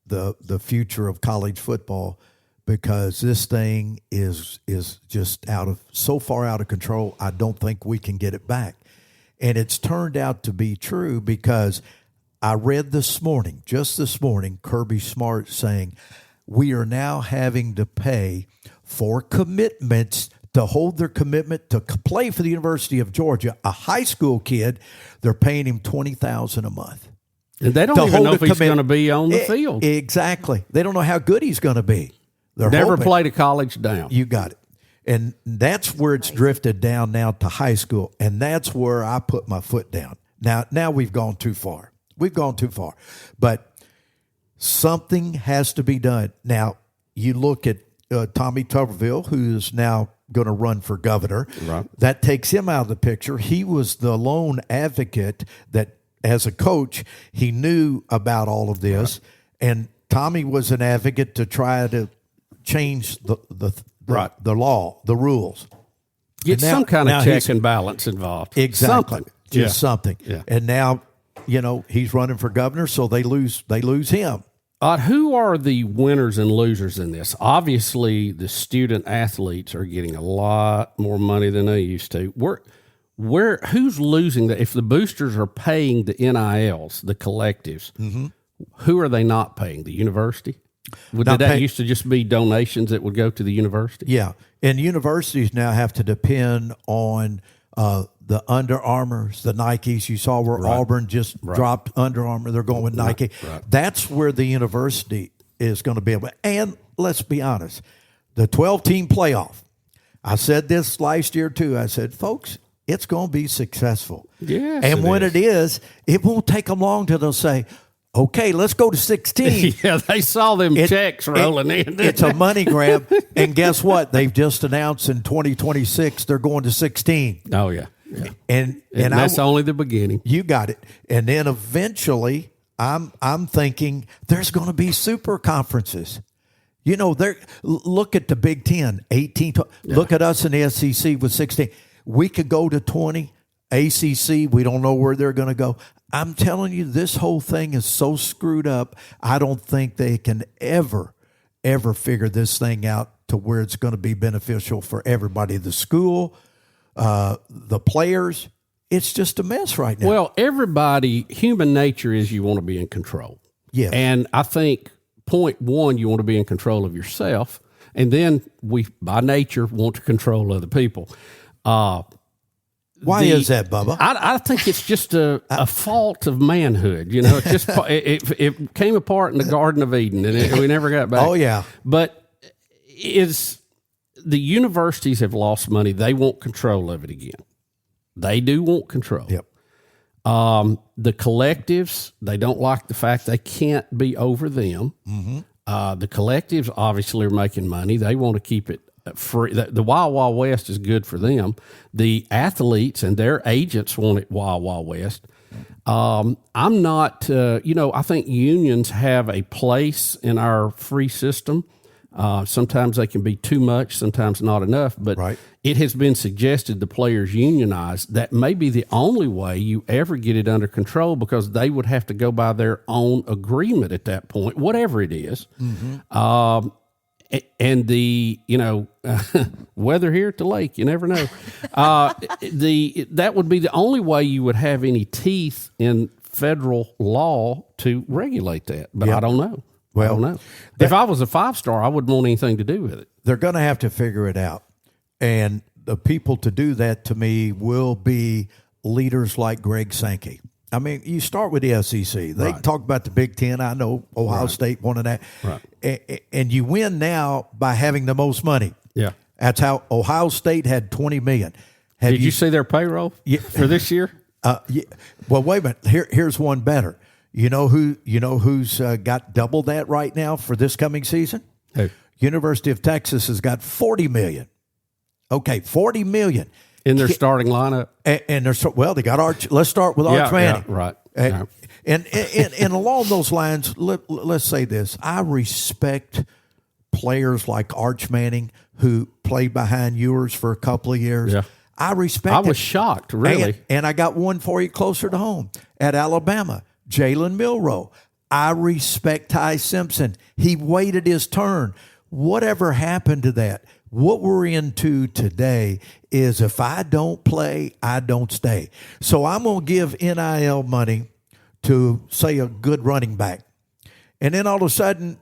the future of college football because this thing is just so far out of control. I don't think we can get it back. And it's turned out to be true because I read just this morning, Kirby Smart saying, we are now having to pay for commitments to hold their commitment to play for the University of Georgia. A high school kid, they're paying him $20,000 a month. And they don't even know if he's going to be on the field. Exactly. They don't know how good he's going to be. They're never hoping. played a college down. You got it. And that's where it's drifted down now to high school. And that's where I put my foot down. Now we've gone too far. We've gone too far. But something has to be done. Now, you look at Tommy Tuberville, who's now going to run for governor. Right. That takes him out of the picture. He was the lone advocate that, as a coach, he knew about all of this. Right. And Tommy was an advocate to try to change the law, the rules. Get some kind of check and balance involved. Exactly. Something. Just something. Yeah. And now, he's running for governor, so they lose him. Who are the winners and losers in this? Obviously, the student athletes are getting a lot more money than they used to. Who's losing that? If the boosters are paying the NILs, the collectives, who are they not paying? The university? Did that used to just be donations that would go to the university? Yeah, and universities now have to depend on the Under Armours, the Nikes. You saw where Auburn just dropped Under Armour. They're going with Nike. Right. That's where the university is going to be able. And let's be honest, the 12-team playoff. I said this last year too. I said, folks, it's going to be successful. Yes, and when it is, it won't take them long till they'll say, okay, let's go to 16. Yeah, they saw them checks rolling in. It's a money grab. And guess what? They've just announced in 2026 they're going to 16. Oh, yeah. Yeah. And that's only the beginning. You got it. And then eventually I'm thinking there's going to be super conferences. Look at the Big 10, 18. Look at us in the SEC with 16. We could go to 20. ACC, we don't know where they're going to go. I'm telling you, this whole thing is so screwed up. I don't think they can ever figure this thing out to where it's going to be beneficial for everybody. The school, the players, it's just a mess right now. Well, human nature is you want to be in control. Yeah. And I think point one, you want to be in control of yourself. And then we, by nature, want to control other people. Why is that, Bubba? I think it's just a fault of manhood. It's just it came apart in the Garden of Eden, and we never got back. Oh, yeah. But the universities have lost money. They want control of it again. They do want control. Yep. The collectives, they don't like the fact they can't be over them. Mm-hmm. The collectives obviously are making money. They want to keep it free. The Wild Wild West is good for them. The athletes and their agents want it Wild Wild West. I'm not, I think unions have a place in our free system. Sometimes they can be too much, sometimes not enough, but it has been suggested the players unionize. That may be the only way you ever get it under control, because they would have to go by their own agreement at that point, whatever it is. Mm-hmm. And weather here at the lake, you never know. That would be the only way you would have any teeth in federal law to regulate that. But I don't know. Well, I don't know. If I was a 5-star, I wouldn't want anything to do with it. They're going to have to figure it out. And the people to do that, to me, will be leaders like Greg Sankey. I mean, you start with the SEC. They talk about the Big Ten. I know Ohio State won that. Right. And you win now by having the most money. Yeah. That's how Ohio State had $20 million. Did you see their payroll for this year? Yeah. Well, wait a minute. Here's one better. You know who's got double that right now for this coming season? Who? University of Texas has got $40 million. Okay, $40 million. In their starting lineup? And they got Arch. Let's start with Arch Manning. Yeah, right. And along those lines, let's say this. I respect players like Arch Manning, who played behind Ewers for a couple of years. Yeah. I respect I was shocked, really. And I got one for you closer to home. At Alabama, Jalen Milroe. I respect Ty Simpson. He waited his turn. Whatever happened to that? What we're into today is if I don't play, I don't stay. So I'm going to give NIL money to, say, a good running back. And then all of a sudden,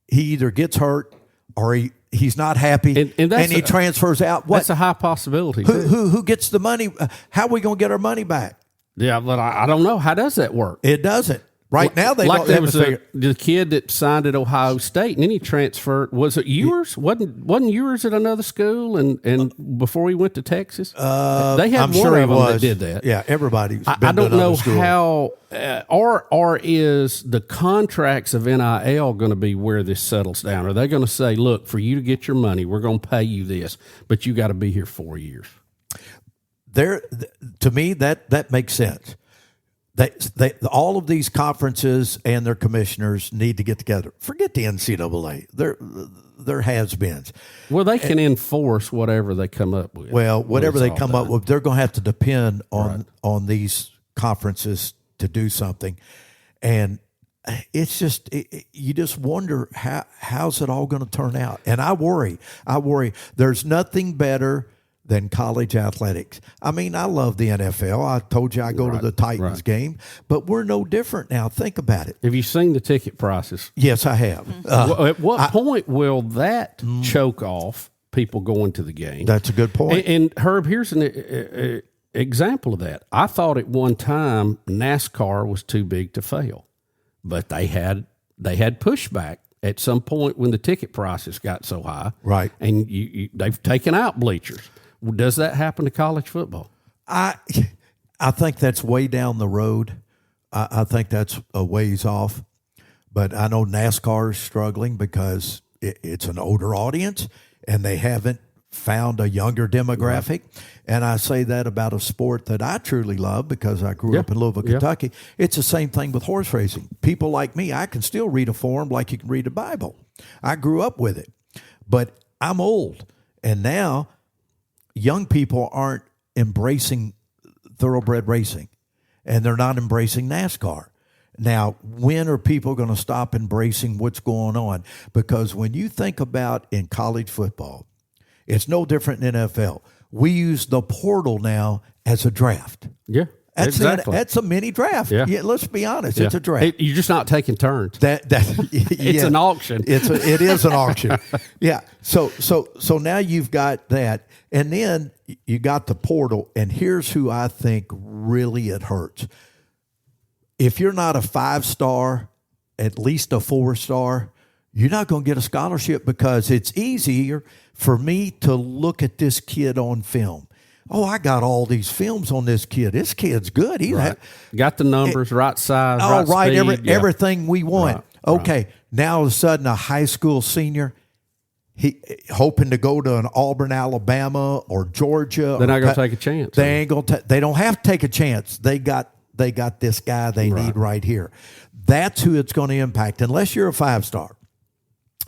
he either gets hurt or he's not happy and he transfers out. What? That's a high possibility. Who gets the money? How are we going to get our money back? Yeah, but I don't know. How does that work? It doesn't. Right now, they like don't there have was to figure. the kid that signed at Ohio State, and then he transferred. Was it Ewers? Wasn't Ewers at another school? And before he went to Texas, they had I'm one sure he of them was. that did that. Yeah, everybody's been I don't to know another school. how, or is the contracts of NIL going to be where this settles down? Are they going to say, look, for you to get your money, we're going to pay you this, but you got to be here 4 years? To me, that makes sense. They all of these conferences and their commissioners need to get together. Forget the NCAA. They're has-beens. Well, they can enforce whatever they come up with. Well, whatever they come up with, they're going to have to depend on these conferences to do something. And it's just you just wonder how's it all going to turn out. And I worry. There's nothing better than college athletics. I mean, I love the NFL. I told you I go to the Titans game, but we're no different now. Think about it. Have you seen the ticket prices? Yes, I have. At what point will that choke off people going to the game? That's a good point. And Herb, here's an example of that. I thought at one time NASCAR was too big to fail, but they had pushback at some point when the ticket prices got so high. Right. And they've taken out bleachers. Does that happen to college football? I think that's way down the road. I think that's a ways off. But I know NASCAR is struggling because it's an older audience and they haven't found a younger demographic. Right. And I say that about a sport that I truly love because I grew up in Louisville, Kentucky. It's the same thing with horse racing. People like me, I can still read a form like you can read a Bible. I grew up with it. But I'm old. And now young people aren't embracing thoroughbred racing, and they're not embracing NASCAR. Now, when are people going to stop embracing what's going on? Because when you think about in college football, it's no different than NFL. We use the portal now as a draft. Yeah, exactly. That's a mini draft. Yeah, let's be honest. Yeah. It's a draft. You're just not taking turns. It's an auction. It is an auction. Yeah. So now you've got that, and then you got the portal. And here's who I think really it hurts. If you're not a 5-star, at least a 4-star, you're not going to get a scholarship because it's easier for me to look at this kid on film. Oh, I got all these films on this kid. This kid's good. He's got the numbers, right size, right speed. Everything we want. Okay, now all of a sudden a high school senior, he hoping to go to an Auburn, Alabama, or Georgia. They're not going to take a chance. They ain't going to. They don't have to take a chance. They got this guy they need right here. That's who it's going to impact. Unless you're a 5-star,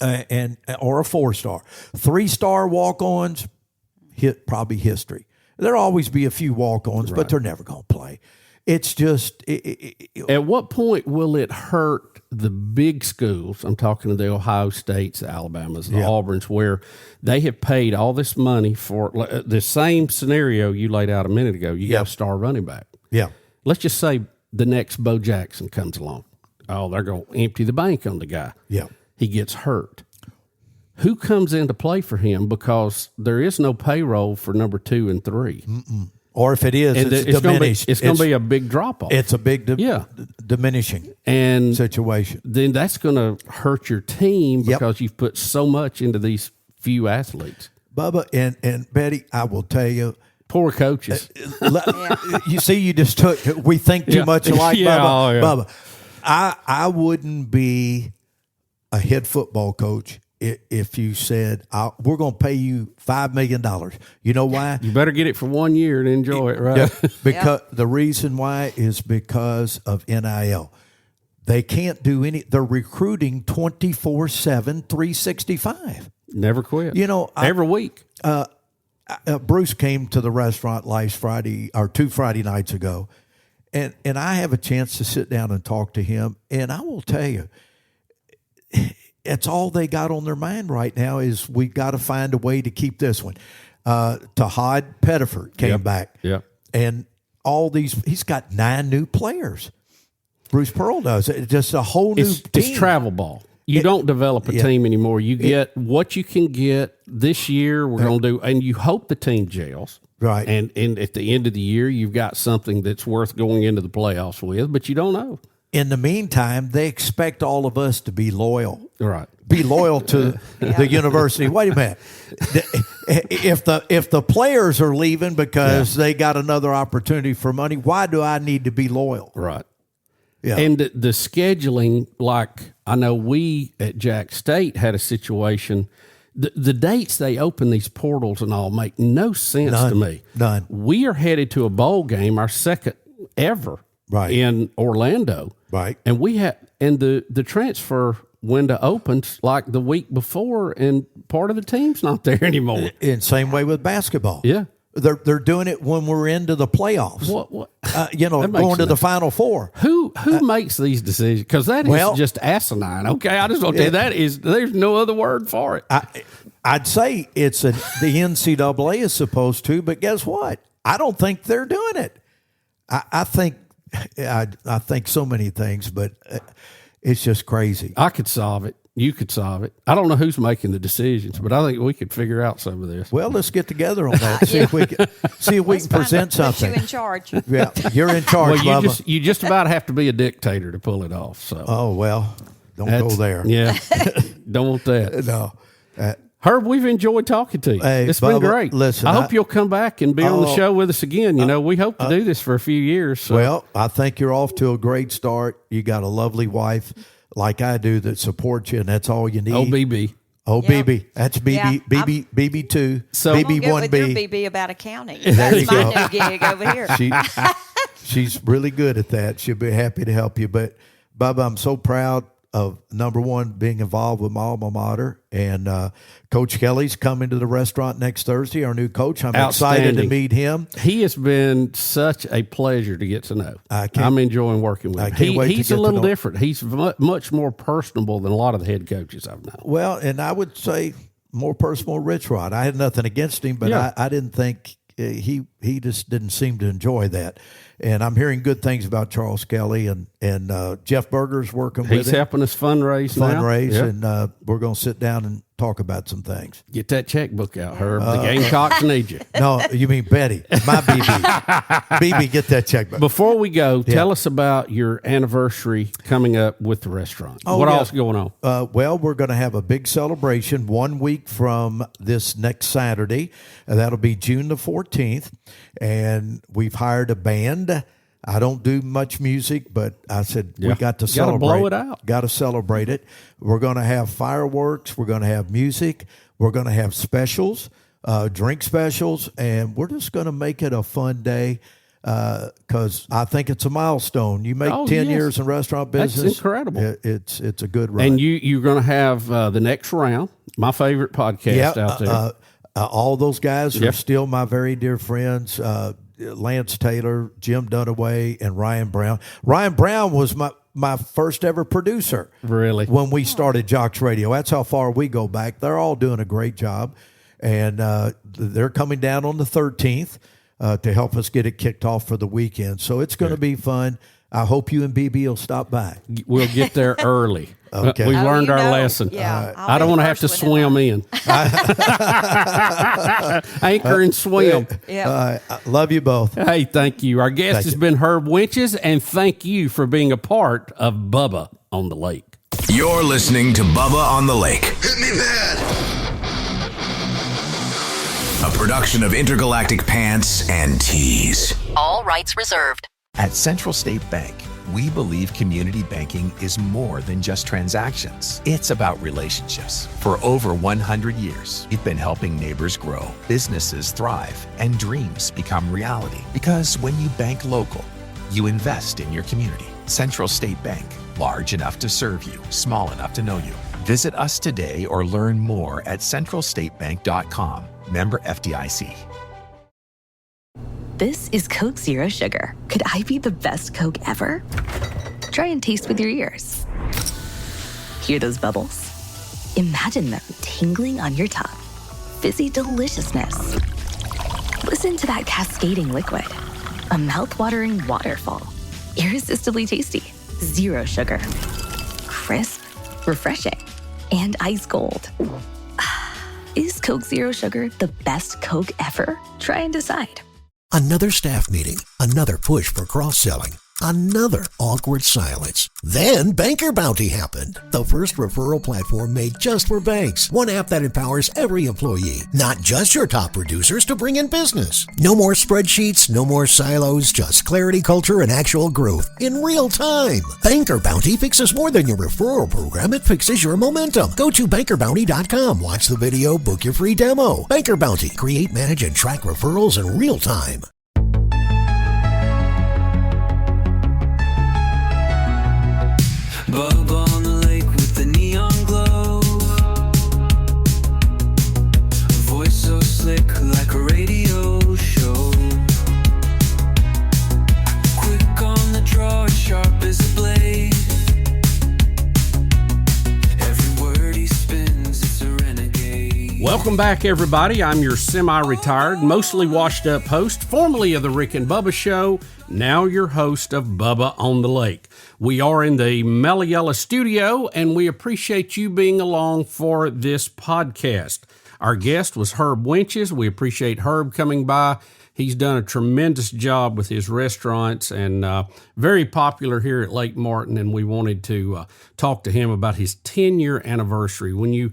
or a 4-star, 3-star walk-ons, probably history. There'll always be a few walk-ons, but they're never going to play. It's just... At what point will it hurt the big schools? I'm talking to the Ohio States, the Alabamas, the Auburns, where they have paid all this money for the same scenario you laid out a minute ago. You got a star running back. Yeah. Let's just say the next Bo Jackson comes along. Oh, they're going to empty the bank on the guy. Yeah. He gets hurt. Who comes into play for him? Because there is no payroll for number 2 and 3. Or if it is, it's diminished. It's going to be a big drop-off. It's a big diminishing situation. Then that's going to hurt your team because you've put so much into these few athletes. Bubba and Betty, I will tell you. Poor coaches. You see, you just took, we think too much alike, Bubba. Bubba, I wouldn't be a head football coach if you said, we're going to pay you $5 million. You know why? You better get it for 1 year and enjoy it, right? Yeah, because the reason why is because of NIL. They can't do they're recruiting 24/7, 365. Never quit. You know, every week. Bruce came to the restaurant last Friday or 2 Friday nights ago, and I have a chance to sit down and talk to him. And I will tell you, it's all they got on their mind right now is we've got to find a way to keep this one. Tahad Pettiford came back. Yeah. And all these, he's got 9 new players. Bruce Pearl does. It's just a whole new team. It's travel ball. You don't develop a team anymore. You get what you can get. This year we're going to do, and you hope the team gels. Right. And at the end of the year, you've got something that's worth going into the playoffs with, but you don't know. in the meantime, they expect all of us to be loyal. Right. Be loyal to the university. Wait a minute. If the players are leaving because they got another opportunity for money, why do I need to be loyal? Right. Yeah. And the scheduling, like I know we at Jack State had a situation. The dates they open these portals and all make no sense to me. None. We are headed to a bowl game, our second ever, in Orlando. Right. And the transfer window opens like the week before, and part of the team's not there anymore. In same way with basketball. Yeah. They're doing it when we're into the playoffs. What? Going to the Final Four. Who makes these decisions? Because that is just asinine. Okay, I just want to tell you there's no other word for it. I'd say the NCAA is supposed to, but guess what? I don't think they're doing it. I think so many things, but it's just crazy. I could solve it. You could solve it. I don't know who's making the decisions, but I think we could figure out some of this. Well, let's get together on that. See if we can present something. You in charge. Yeah, you're in charge, well, Bubba. You just about have to be a dictator to pull it off. So. Oh well, don't go there. Yeah, don't want that. No. Herb, we've enjoyed talking to you. Hey, it's Bubba, been great. Listen, I hope you'll come back and be on the show with us again. We hope to do this for a few years. So. Well, I think you're off to a great start. You got a lovely wife like I do that supports you, and that's all you need. BB. BB. That's BB. Yeah, BB2. So BB1B. With your BB about accounting. That's my new gig over here. She's really good at that. She'll be happy to help you. But, Bubba, I'm so proud of, number one, being involved with my alma mater. And Coach Kelly's coming to the restaurant next Thursday, our new coach. I'm excited to meet him. He has been such a pleasure to get to know. I'm enjoying working with him. I can't wait to he's get a little to know. different. He's much more personable than a lot of the head coaches I've known. Well, and I would say more personal Rich Rod. I had nothing against him, but I didn't think he just didn't seem to enjoy that. And I'm hearing good things about Charles Kelly and Jeff Berger's working with him. He's helping us fundraise now. And we're going to sit down and talk about some things. Get that checkbook out, Herb. The Gamecocks need you. No, you mean Betty. My BB. BB, get that checkbook. Before we go, tell us about your anniversary coming up with the restaurant. What else is going on? Well, we're going to have a big celebration 1 week from this next Saturday. That'll be June the 14th. And we've hired a band. I don't do much music, but I said we got to celebrate. Got to blow it out. Got to celebrate it. We're going to have fireworks. We're going to have music. We're going to have specials, drink specials, and we're just going to make it a fun day because I think it's a milestone. You make 10 years in restaurant business. That's incredible. It's a good run. And you're going to have the next round, my favorite podcast out there. All those guys are still my very dear friends. Lance Taylor, Jim Dunaway, and Ryan Brown. Ryan Brown was my first ever producer. Really? When we started JOX Radio. That's how far we go back. They're all doing a great job. And they're coming down on the 13th to help us get it kicked off for the weekend. So it's going to be fun. I hope you and BB will stop by. We'll get there early. Okay. We learned our lesson. Yeah, I don't want to have to swim in. Anchor and swim. I love you both. Hey, thank you. Our guest has been Herb Winches, and thank you for being a part of Bubba on the Lake. You're listening to Bubba on the Lake. Hit me bad. A production of Intergalactic Pants and Tees. All rights reserved. At Central State Bank, we believe community banking is more than just transactions. It's about relationships. For over 100 years, we've been helping neighbors grow, businesses thrive, and dreams become reality. Because when you bank local, you invest in your community. Central State Bank, large enough to serve you, small enough to know you. Visit us today or learn more at centralstatebank.com. Member FDIC. This is Coke Zero Sugar. Could I be the best Coke ever? Try and taste with your ears. Hear those bubbles? Imagine them tingling on your tongue. Fizzy deliciousness. Listen to that cascading liquid. A mouth-watering waterfall. Irresistibly tasty. Zero sugar. Crisp, refreshing, and ice cold. Is Coke Zero Sugar the best Coke ever? Try and decide. Another staff meeting, another push for cross-selling. Another awkward silence. Then Banker Bounty happened. The first referral platform made just for banks. One app that empowers every employee, not just your top producers, to bring in business. No more spreadsheets, no more silos, just clarity, culture, and actual growth in real time. Banker Bounty fixes more than your referral program. It fixes your momentum. Go to bankerbounty.com, watch the video, book your free demo. Banker Bounty. Create, manage, and track referrals in real time. Bubba on the lake with the neon glow. Voice so slick like a radio show. Quick on the draw, sharp as a blade. Every word he spins, it's a renegade. Welcome back, everybody. I'm your semi-retired, mostly washed-up host, formerly of the Rick and Bubba Show, now your host of Bubba on the Lake. We are in the Meliella studio, and we appreciate you being along for this podcast. Our guest was Herb Winches. We appreciate Herb coming by. He's done a tremendous job with his restaurants and very popular here at Lake Martin, and we wanted to talk to him about his 10-year anniversary. When you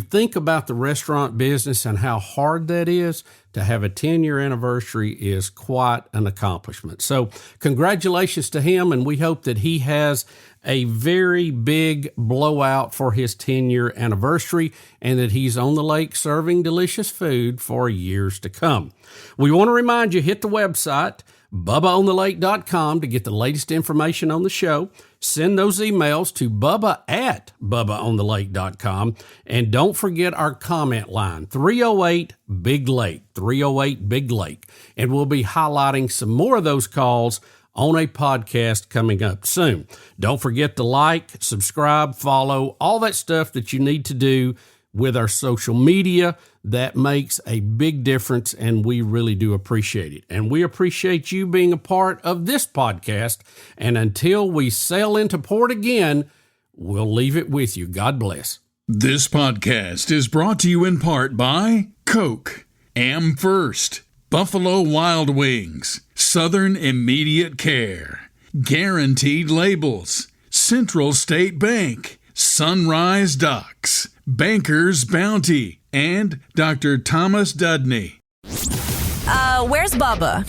think about the restaurant business and how hard that is, to have a 10-year anniversary is quite an accomplishment. So congratulations to him, and we hope that he has a very big blowout for his 10-year anniversary and that he's on the lake serving delicious food for years to come. We want to remind you, hit the website, BubbaOnTheLake.com, to get the latest information on the show. Send those emails to Bubba@BubbaOnTheLake.com. And don't forget our comment line, 308-BIG-LAKE, 308-BIG-LAKE. And we'll be highlighting some more of those calls on a podcast coming up soon. Don't forget to like, subscribe, follow, all that stuff that you need to do with our social media. That makes a big difference, and we really do appreciate it. And we appreciate you being a part of this podcast. And until we sail into port again, we'll leave it with you. God bless. This podcast is brought to you in part by Coke, Am First, Buffalo Wild Wings, Southern Immediate Care, Guaranteed Labels, Central State Bank, Sunrise Docks, Banker's Bounty, and Dr. Thomas Dudney. Where's Bubba?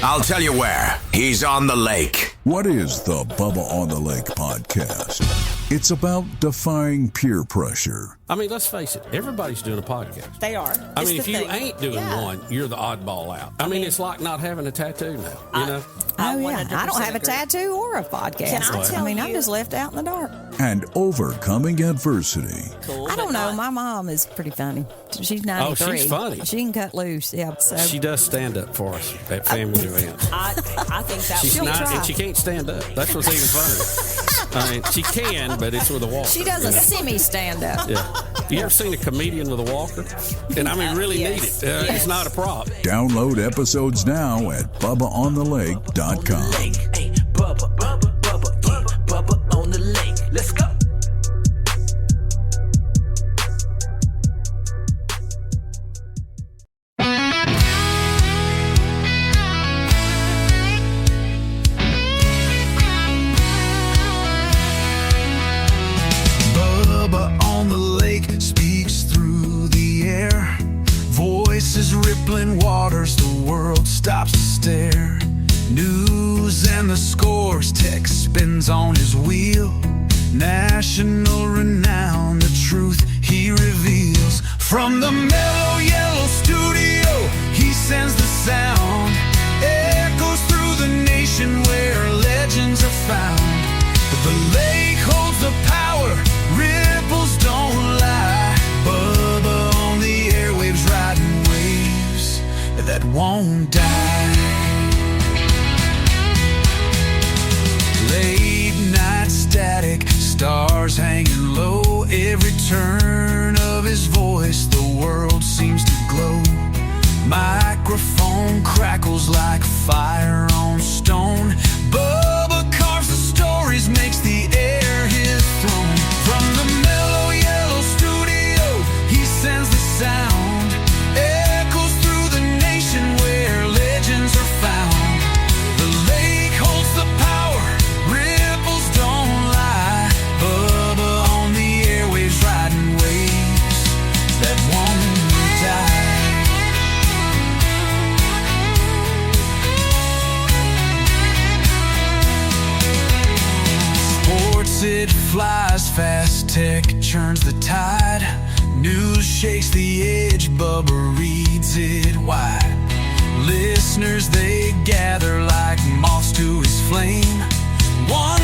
I'll tell you where. He's on the lake. What is the Bubba on the Lake podcast? It's about defying peer pressure. I mean, let's face it, everybody's doing a podcast. They are. I mean, if you ain't doing one, you're the oddball out. I mean, it's like not having a tattoo now, you know? I don't have a tattoo or a podcast. I'm just left out in the dark. And overcoming adversity. I don't know. My mom is pretty funny. She's 93. Oh, she's funny. She can cut loose. Yeah. So. She does stand up for us at family events. I think that she's not, and she can't stand up. That's what's even funny. I mean, she can, but it's with a walker. She does a semi-stand-up. Yeah. You ever seen a comedian with a walker? And I mean, really need it. It's not a prop. Download episodes now at BubbaOnTheLake.com. Hey, Bubba, Bubba, Bubba, yeah, Bubba on the lake. Let's go. Rippling waters, the world stops to stare. News and the scores, tech spins on his wheel. National renown, the truth he reveals. From the mellow yellow studio, he sends the sound. Echoes through the nation where legends are found. But the lake holds the power, ripples don't lie. Bubba on the airwaves riding that won't die. Late night static, stars hanging low. Every turn of his voice, the world seems to Sports, it flies fast, tech churns the tide. News shakes the edge, Bubba reads it wide. Listeners, they gather like moths to his flame. One